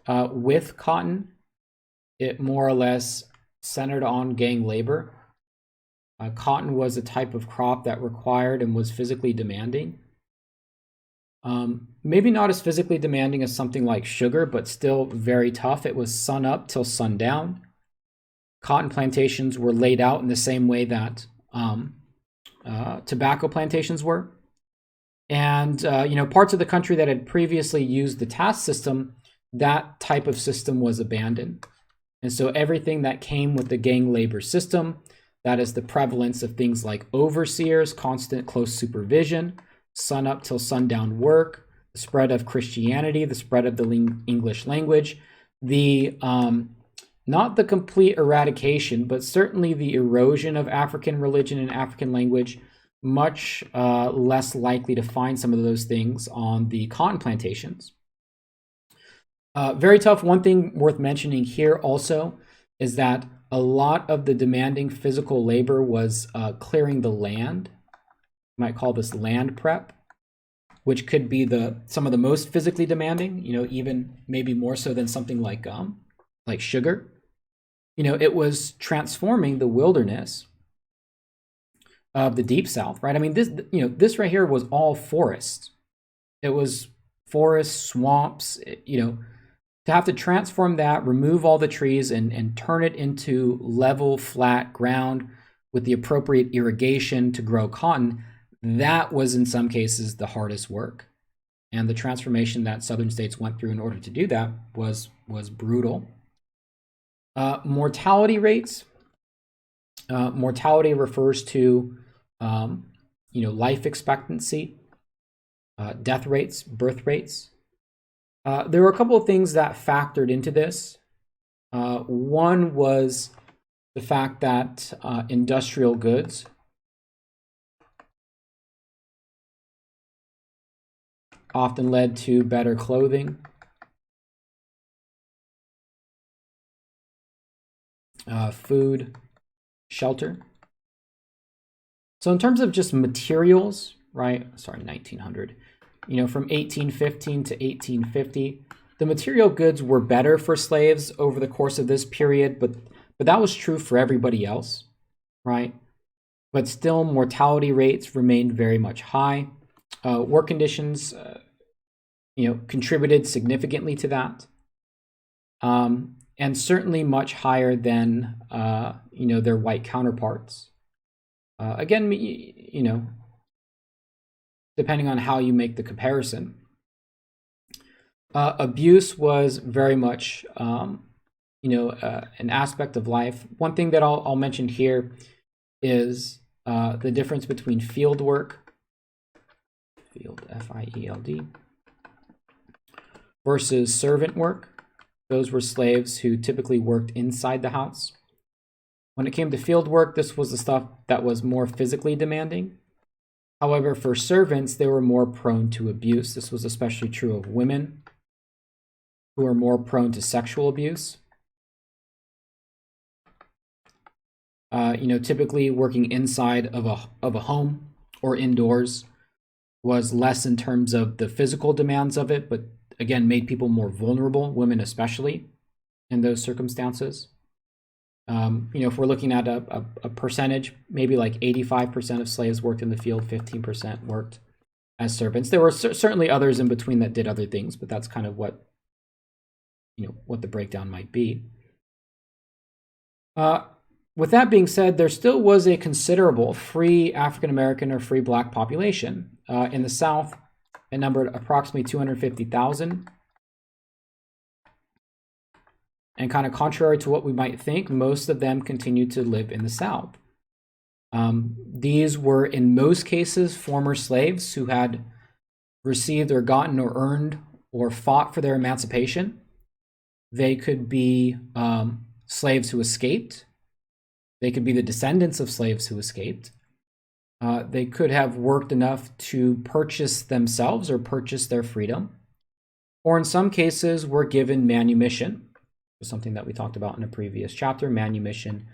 With cotton, it more or less centered on gang labor. Cotton was a type of crop that required and was physically demanding. Maybe not as physically demanding as something like sugar, but still very tough. It was sun up till sundown. Cotton plantations were laid out in the same way that tobacco plantations were. And, parts of the country that had previously used the task system, that type of system was abandoned. And so everything that came with the gang labor system, that is the prevalence of things like overseers, constant close supervision, sun up till sundown work, the spread of Christianity, the spread of the English language, the not the complete eradication, but certainly the erosion of African religion and African language, much less likely to find some of those things on the cotton plantations. Very tough. One thing worth mentioning here also is that a lot of the demanding physical labor was clearing the land. You might call this land prep, which could be some of the most physically demanding, even maybe more so than something like sugar. it was transforming the wilderness of the Deep South, right? I mean, this right here was all forests. It was forests, swamps, to have to transform that, remove all the trees and turn it into level, flat ground with the appropriate irrigation to grow cotton, that was in some cases the hardest work. And the transformation that southern states went through in order to do that was brutal. Mortality rates. Mortality refers to life expectancy, death rates, birth rates. There were a couple of things that factored into this. One was the fact that industrial goods often led to better clothing, food, shelter. So in terms of just materials, right? Sorry, 1900. From 1815 to 1850, the material goods were better for slaves over the course of this period, but that was true for everybody else, right? But still, mortality rates remained very much high. Work conditions, contributed significantly to that, and certainly much higher than their white counterparts. Again, depending on how you make the comparison. Abuse was very much, an aspect of life. One thing that I'll mention here is the difference between field work, field, F-I-E-L-D, versus servant work. Those were slaves who typically worked inside the house. When it came to field work, this was the stuff that was more physically demanding. However, for servants, they were more prone to abuse. This was especially true of women, who are more prone to sexual abuse. Typically working inside of a home or indoors was less in terms of the physical demands of it, but again, made people more vulnerable, women especially, in those circumstances. If we're looking at a percentage, maybe like 85% of slaves worked in the field, 15% worked as servants. There were certainly others in between that did other things, but that's kind of what the breakdown might be. With that being said, there still was a considerable free African American or free Black population. In the South, it numbered approximately 250,000. And kind of contrary to what we might think, most of them continued to live in the South. These were, in most cases, former slaves who had received or gotten or earned or fought for their emancipation. They could be slaves who escaped. They could be the descendants of slaves who escaped. They could have worked enough to purchase themselves or purchase their freedom. Or in some cases, were given manumission. Something that we talked about in a previous chapter. Manumission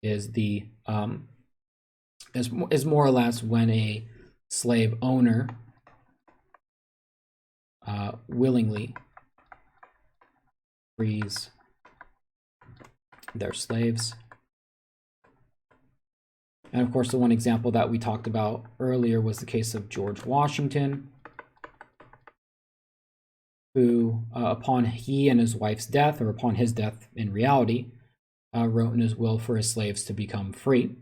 is the is more or less when a slave owner willingly frees their slaves. And of course, the one example that we talked about earlier was the case of George Washington, who, upon he and his wife's death, or upon his death in reality, wrote in his will for his slaves to become free.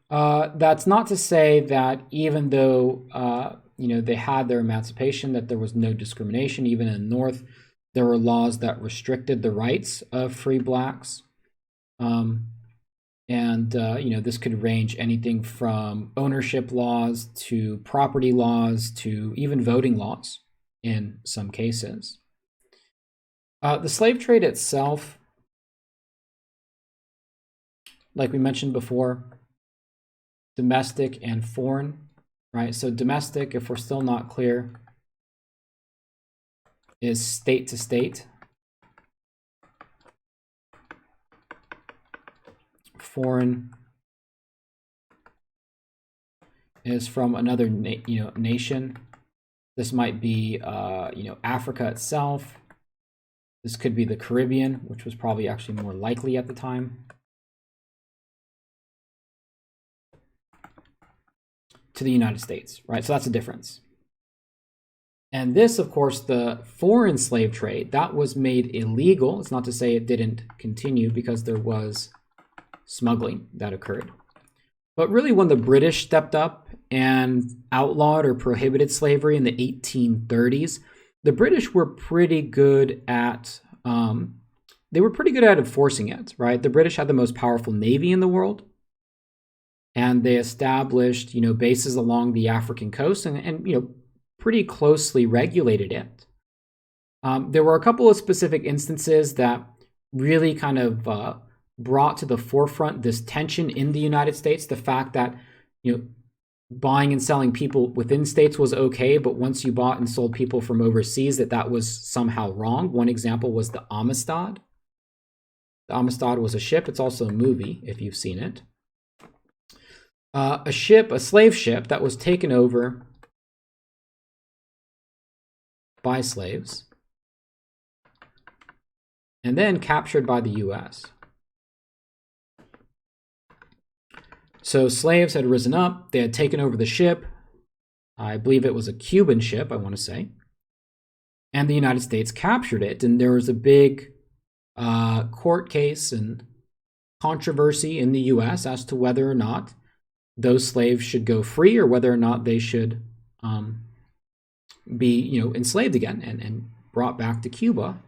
That's not to say that even though they had their emancipation, that there was no discrimination. Even in the North, there were laws that restricted the rights of free Blacks. This could range anything from ownership laws to property laws to even voting laws in some cases. The slave trade itself, like we mentioned before, domestic and foreign, right? So domestic, if we're still not clear, is state to state. Foreign is from another nation. This might be Africa itself, This could be the Caribbean, which was probably actually more likely at the time, to the United States, right? So that's a difference. And this, of course, the foreign slave trade, that was made illegal. It's not to say it didn't continue, because there was smuggling that occurred. But really, when the British stepped up and outlawed or prohibited slavery in the 1830s, the British were pretty good at enforcing it, right? The British had the most powerful navy in the world, and they established, bases along the African coast and pretty closely regulated it. There were a couple of specific instances that really kind of brought to the forefront this tension in the United States, the fact that buying and selling people within states was okay, but once you bought and sold people from overseas, that was somehow wrong. One example was the Amistad. The Amistad was a ship. It's also a movie, if you've seen it. A slave ship that was taken over by slaves and then captured by the US. So slaves had risen up, they had taken over the ship. I believe it was a Cuban ship, I want to say. And the United States captured it. And there was a big court case and controversy in the US as to whether or not those slaves should go free or whether or not they should be enslaved again and brought back to Cuba.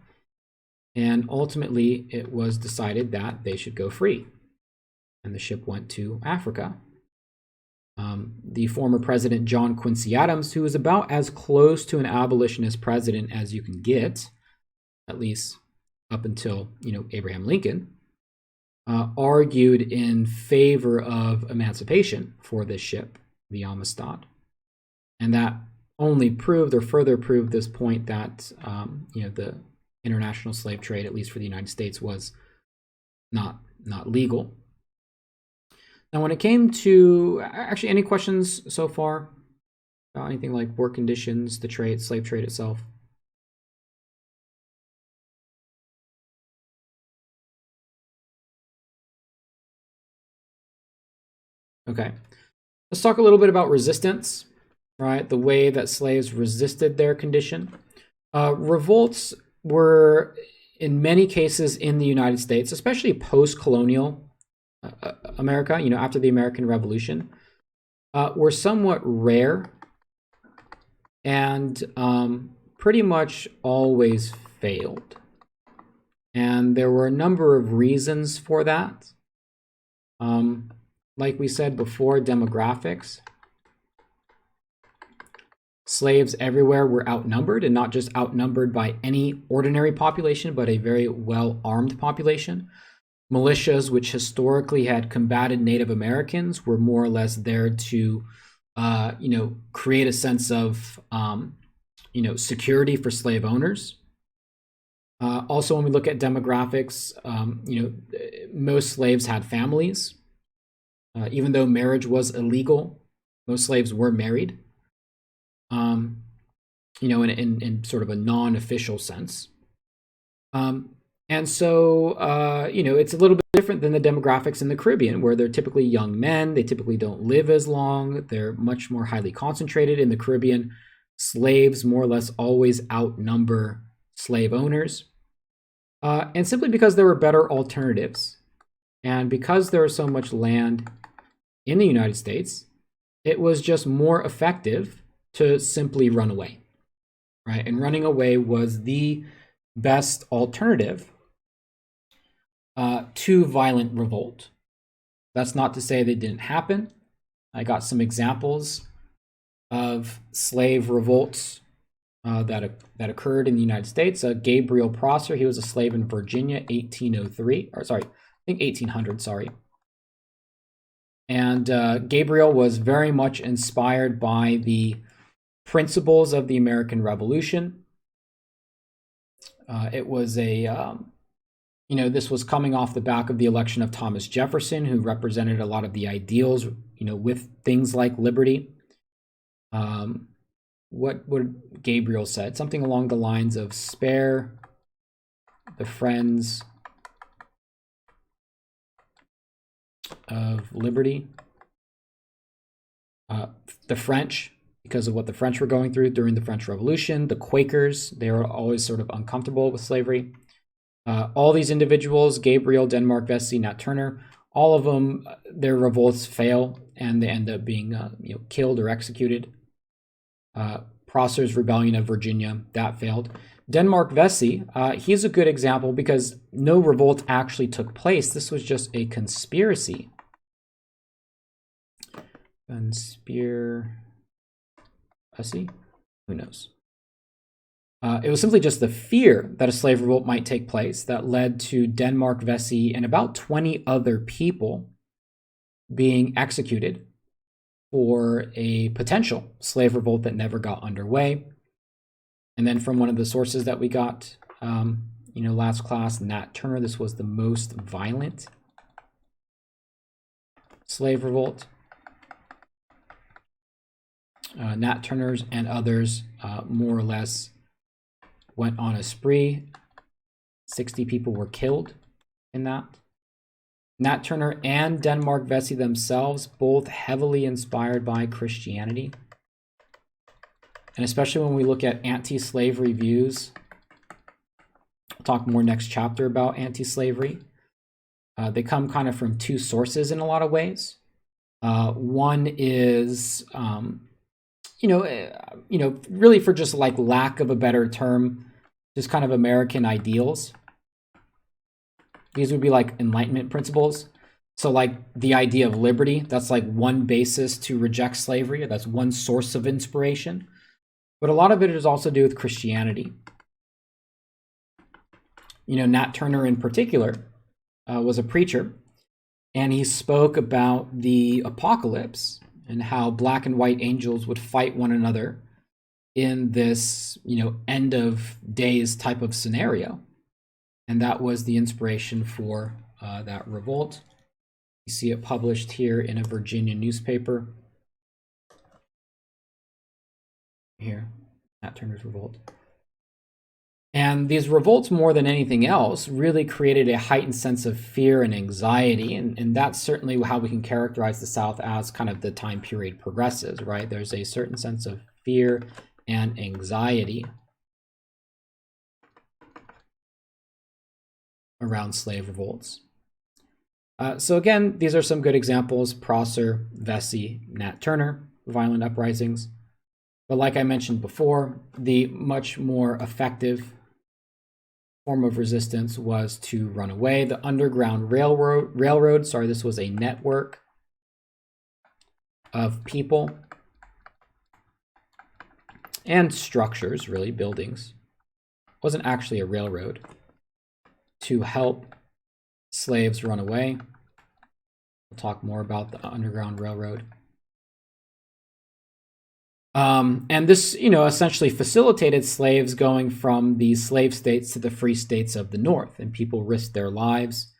And ultimately, it was decided that they should go free. And the ship went to Africa. The former president, John Quincy Adams, who was about as close to an abolitionist president as you can get, at least up until, Abraham Lincoln, argued in favor of emancipation for this ship, the Amistad. And that only proved or further proved this point that, the international slave trade, at least for the United States, was not legal. Now, when it came to, actually, any questions so far about anything like work conditions, the trade, slave trade itself? Okay, let's talk a little bit about resistance, right? The way that slaves resisted their condition. Revolts were, in many cases in the United States, especially post-colonial America, after the American Revolution, were somewhat rare and pretty much always failed. And there were a number of reasons for that. Like we said before, demographics. Slaves everywhere were outnumbered, and not just outnumbered by any ordinary population, but a very well-armed population. Militias, which historically had combated Native Americans, were more or less there to, create a sense of, security for slave owners. Also, when we look at demographics, most slaves had families. Even though marriage was illegal, most slaves were married. In sort of a non-official sense. And so, it's a little bit different than the demographics in the Caribbean, where they're typically young men. They typically don't live as long. They're much more highly concentrated. In the Caribbean, slaves more or less always outnumber slave owners. And simply because there were better alternatives. And because there was so much land in the United States, it was just more effective to simply run away, right? And running away was the best alternative to violent revolt. That's not to say they didn't happen. I got some examples of slave revolts that occurred in the United States. Gabriel Prosser, he was a slave in Virginia, 1800, sorry. And Gabriel was very much inspired by the principles of the American Revolution. It was this was coming off the back of the election of Thomas Jefferson, who represented a lot of the ideals, with things like liberty. What Gabriel said, something along the lines of spare the Friends of Liberty. The French, because of what the French were going through during the French Revolution. The Quakers, they were always sort of uncomfortable with slavery. All these individuals, Gabriel, Denmark Vesey, Nat Turner, all of them, their revolts fail and they end up being killed or executed. Prosser's Rebellion of Virginia, that failed. Denmark Vesey, he's a good example because no revolt actually took place. This was just a conspiracy. Conspiracy? Who knows? It was simply just the fear that a slave revolt might take place that led to Denmark Vesey and about 20 other people being executed for a potential slave revolt that never got underway. And then from one of the sources that we got, last class, Nat Turner, this was the most violent slave revolt. Nat Turner's and others more or less went on a spree. 60 people were killed in that. Nat Turner and Denmark Vesey themselves, both heavily inspired by Christianity. And especially when we look at anti-slavery views, I'll talk more next chapter about anti-slavery. They come kind of from two sources in a lot of ways. One is, really for just like lack of a better term, just kind of American ideals. These would be like Enlightenment principles. So like the idea of liberty, that's like one basis to reject slavery. That's one source of inspiration. But a lot of it is also to do with Christianity. Nat Turner in particular was a preacher, and he spoke about the apocalypse and how black and white angels would fight one another in this, end of days type of scenario. And that was the inspiration for that revolt. You see it published here in a Virginia newspaper. Here, Nat Turner's Revolt. And these revolts, more than anything else, really created a heightened sense of fear and anxiety. And that's certainly how we can characterize the South as kind of the time period progresses, right? There's a certain sense of fear and anxiety around slave revolts. So again, these are some good examples: Prosser, Vesey, Nat Turner, violent uprisings. But like I mentioned before, the much more effective form of resistance was to run away. The Underground Railroad, this was a network of people and structures, really, buildings. It wasn't actually a railroad, to help slaves run away. We'll talk more about the Underground Railroad. And this, essentially facilitated slaves going from the slave states to the free states of the North, and people risked their lives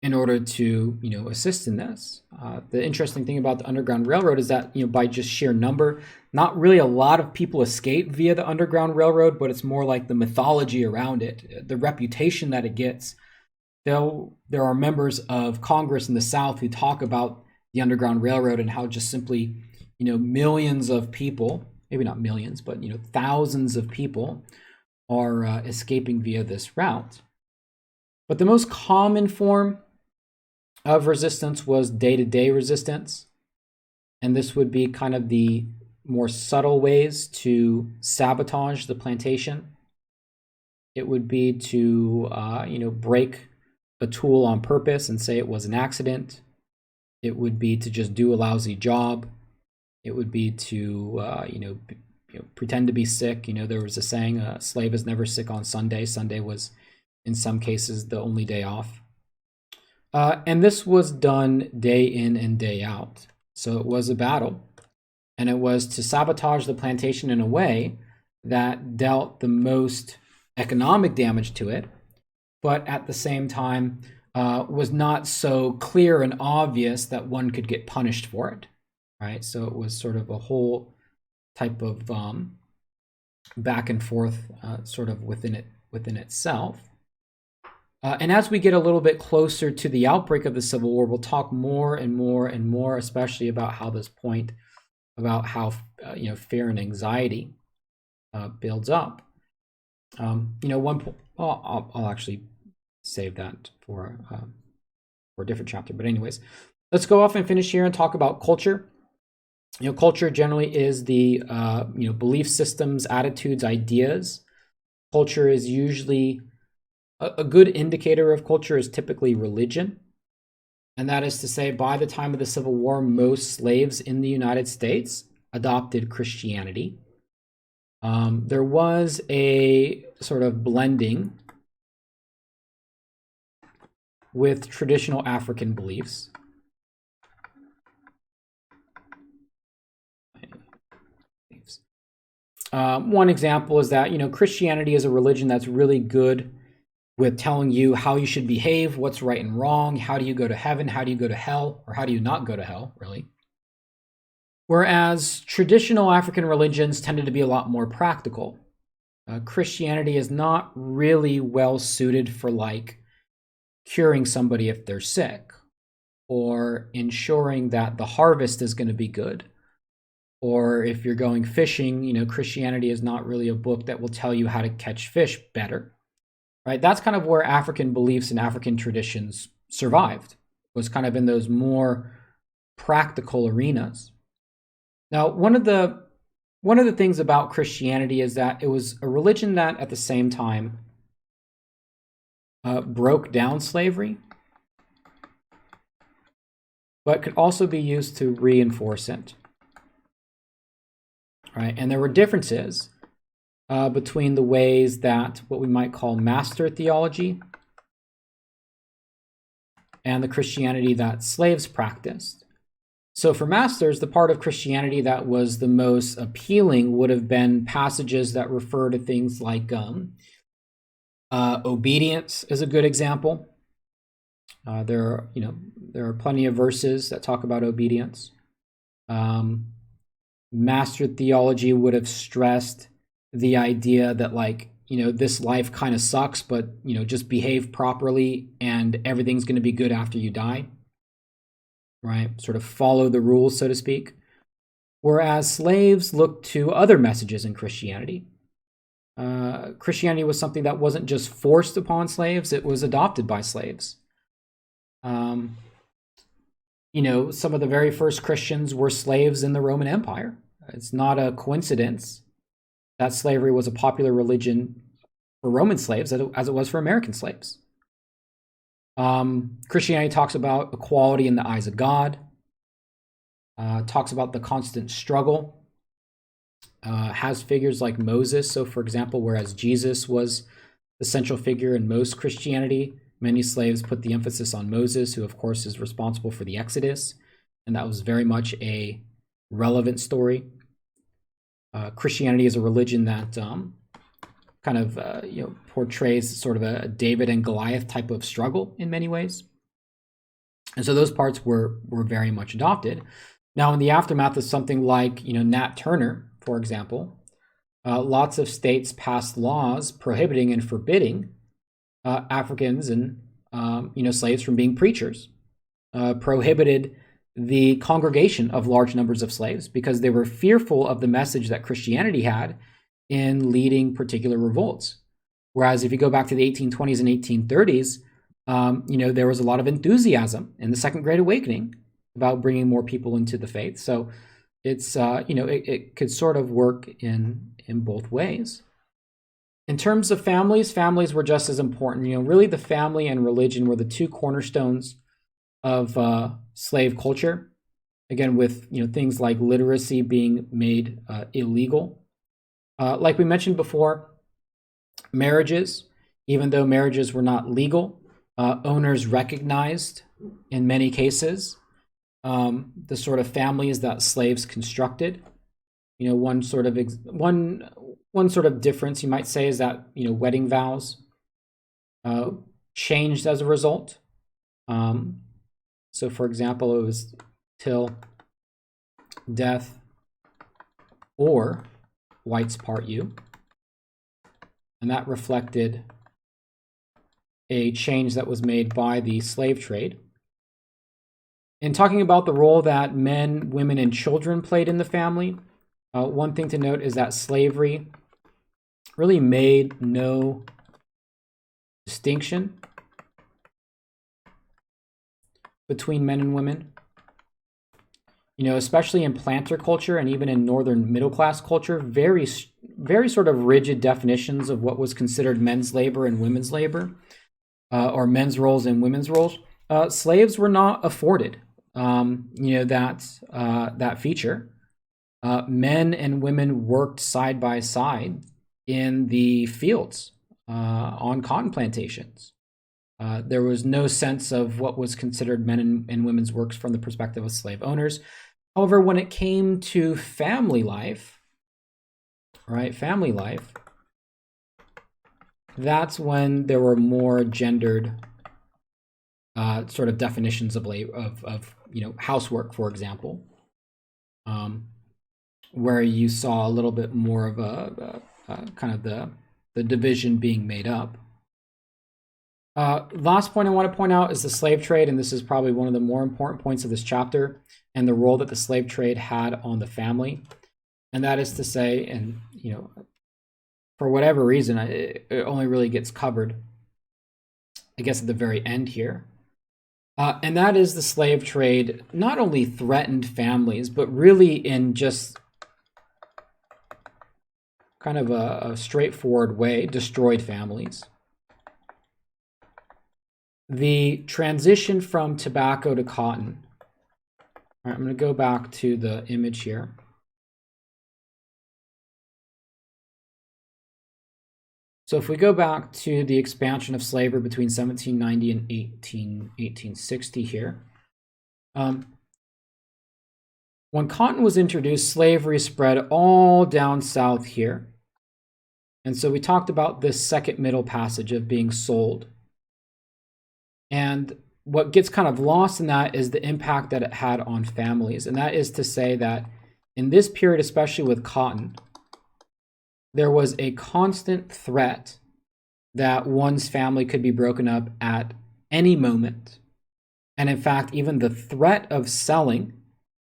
in order to, assist in this. The interesting thing about the Underground Railroad is that, by just sheer number, not really a lot of people escape via the Underground Railroad, but it's more like the mythology around it, the reputation that it gets. Though there are members of Congress in the South who talk about the Underground Railroad and how just simply, millions of people, maybe not millions, but, thousands of people are escaping via this route. But the most common form of resistance was day-to-day resistance. And this would be kind of the more subtle ways to sabotage the plantation. It would be to, break a tool on purpose and say it was an accident. It would be to just do a lousy job. It would be to, pretend to be sick. There was a saying, a slave is never sick on Sunday. Sunday was, in some cases, the only day off. And this was done day in and day out. So it was a battle. And it was to sabotage the plantation in a way that dealt the most economic damage to it, but at the same time, was not so clear and obvious that one could get punished for it, right? So it was sort of a whole type of back and forth sort of within itself. And as we get a little bit closer to the outbreak of the Civil War, we'll talk more and more and more, especially about how this point about how fear and anxiety builds up. I'll actually save that for a different chapter. But anyways, let's go off and finish here and talk about culture. Culture generally is the belief systems, attitudes, ideas. Culture is usually a good indicator of culture is typically religion. And that is to say, by the time of the Civil War, most slaves in the United States adopted Christianity. There was a sort of blending with traditional African beliefs. One example is that, Christianity is a religion that's really good with telling you how you should behave, what's right and wrong, how do you go to heaven, how do you go to hell, or how do you not go to hell, really. Whereas traditional African religions tended to be a lot more practical. Christianity is not really well suited for curing somebody if they're sick, or ensuring that the harvest is going to be good. Or if you're going fishing, Christianity is not really a book that will tell you how to catch fish better. Right? That's kind of where African beliefs and African traditions survived, was kind of in those more practical arenas. Now, one of the things about Christianity is that it was a religion that at the same time broke down slavery, but could also be used to reinforce it. Right? And there were differences between the ways that what we might call master theology and the Christianity that slaves practiced. So for masters, the part of Christianity that was the most appealing would have been passages that refer to things like obedience is a good example. There are plenty of verses that talk about obedience. Master theology would have stressed the idea that this life kind of sucks, but just behave properly and everything's going to be good after you die. Right? Sort of follow the rules, so to speak. Whereas slaves looked to other messages in Christianity. Christianity was something that wasn't just forced upon slaves, it was adopted by slaves. Some of the very first Christians were slaves in the Roman Empire. It's not a coincidence that slavery was a popular religion for Roman slaves as it was for American slaves. Christianity talks about equality in the eyes of God, talks about the constant struggle, has figures like Moses. So, for example, whereas Jesus was the central figure in most Christianity, many slaves put the emphasis on Moses, who, of course, is responsible for the Exodus, and that was very much a relevant story. Christianity is a religion that portrays sort of a David and Goliath type of struggle in many ways. And so those parts were very much adopted. Now, in the aftermath of something like, Nat Turner, for example, lots of states passed laws prohibiting and forbidding Africans and, slaves from being preachers, prohibited the congregation of large numbers of slaves because they were fearful of the message that Christianity had in leading particular revolts. Whereas if you go back to the 1820s and 1830s, there was a lot of enthusiasm in the Second Great Awakening about bringing more people into the faith. So it's, it could sort of work in both ways. In terms of families were just as important. Really the family and religion were the two cornerstones of slave culture. Again, with things like literacy being made illegal. Like we mentioned before, marriages, even though marriages were not legal, owners recognized in many cases the sort of families that slaves constructed. One sort of difference you might say is that wedding vows changed as a result. So, for example, it was till death or whites part you. and that reflected a change that was made by the slave trade. In talking about the role that men, women, and children played in the family, one thing to note is that slavery really made no distinction between men and women. You know, especially in planter culture and even in northern middle class culture, very sort of rigid definitions of what was considered men's labor and women's labor, or men's roles and women's roles. Slaves were not afforded, that feature. Men and women worked side by side in the fields on cotton plantations. There was no sense of what was considered men and women's works from the perspective of slave owners. However, when it came to family life, that's when there were more gendered sort of definitions of labor, of housework, for example, where you saw a little bit more of a kind of the division being made up. Last point I want to point out is the slave trade, and this is probably one of the more important points of this chapter, and the role that the slave trade had on the family. And that is to say, and for whatever reason, it only really gets covered, I guess, at the very end here. And that is the slave trade not only threatened families, but really in just kind of a straightforward way, destroyed families. The transition from tobacco to cotton. All right, I'm going to go back to the image here. So if we go back to the expansion of slavery between 1790 and 1860 here, when cotton was introduced, slavery spread all down south here. And so we talked about this second middle passage of being sold. And what gets kind of lost in that is the impact that it had on families. And that is to say that in this period, especially with cotton, there was a constant threat that one's family could be broken up at any moment. And in fact, even the threat of selling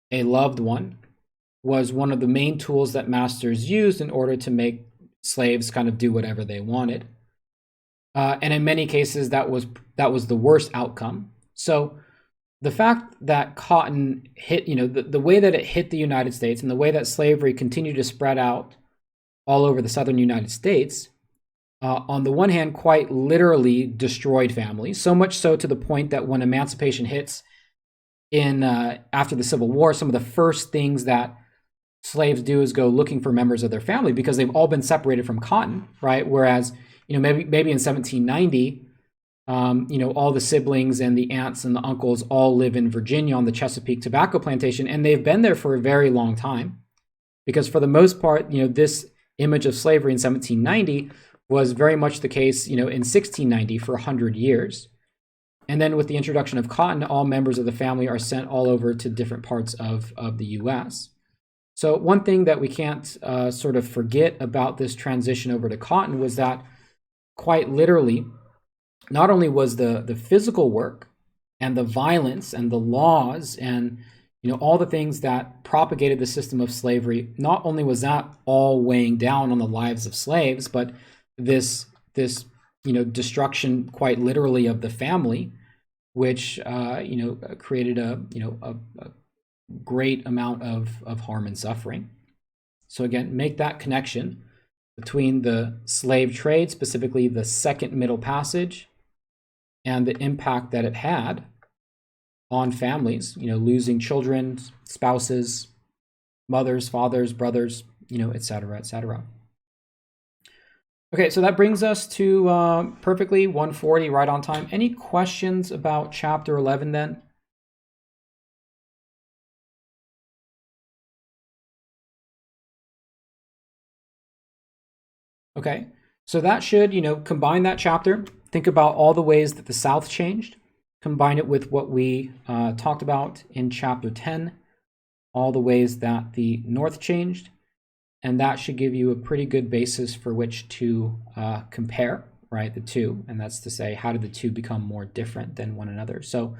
a loved one was one of the main tools that masters used in order to make slaves kind of do whatever they wanted. And in many cases, that was the worst outcome. So the fact that cotton hit, the way that it hit the United States and the way that slavery continued to spread out all over the southern United States, on the one hand, quite literally destroyed families, so much so to the point that when emancipation hits after the Civil War, some of the first things that slaves do is go looking for members of their family because they've all been separated from cotton, right? Whereas, maybe in 1790, all the siblings and the aunts and the uncles all live in Virginia on the Chesapeake tobacco plantation, and they've been there for a very long time. Because for the most part, this image of slavery in 1790 was very much the case, in 1690 for 100 years. And then with the introduction of cotton, all members of the family are sent all over to different parts of the U.S. So one thing that we can't sort of forget about this transition over to cotton was that quite literally, not only was the physical work and the violence and the laws and all the things that propagated the system of slavery, not only was that all weighing down on the lives of slaves, but this destruction quite literally of the family, which created a great amount of harm and suffering. So again, make that connection between the slave trade, specifically the second middle passage, and the impact that it had on families, losing children, spouses, mothers, fathers, brothers, et cetera, et cetera. Okay, so that brings us to perfectly 140, right on time. Any questions about chapter 11 then? Okay, so that should, combine that chapter. Think about all the ways that the South changed. Combine it with what we talked about in chapter 10, all the ways that the North changed. and that should give you a pretty good basis for which to compare, right, the two. And that's to say, how did the two become more different than one another? So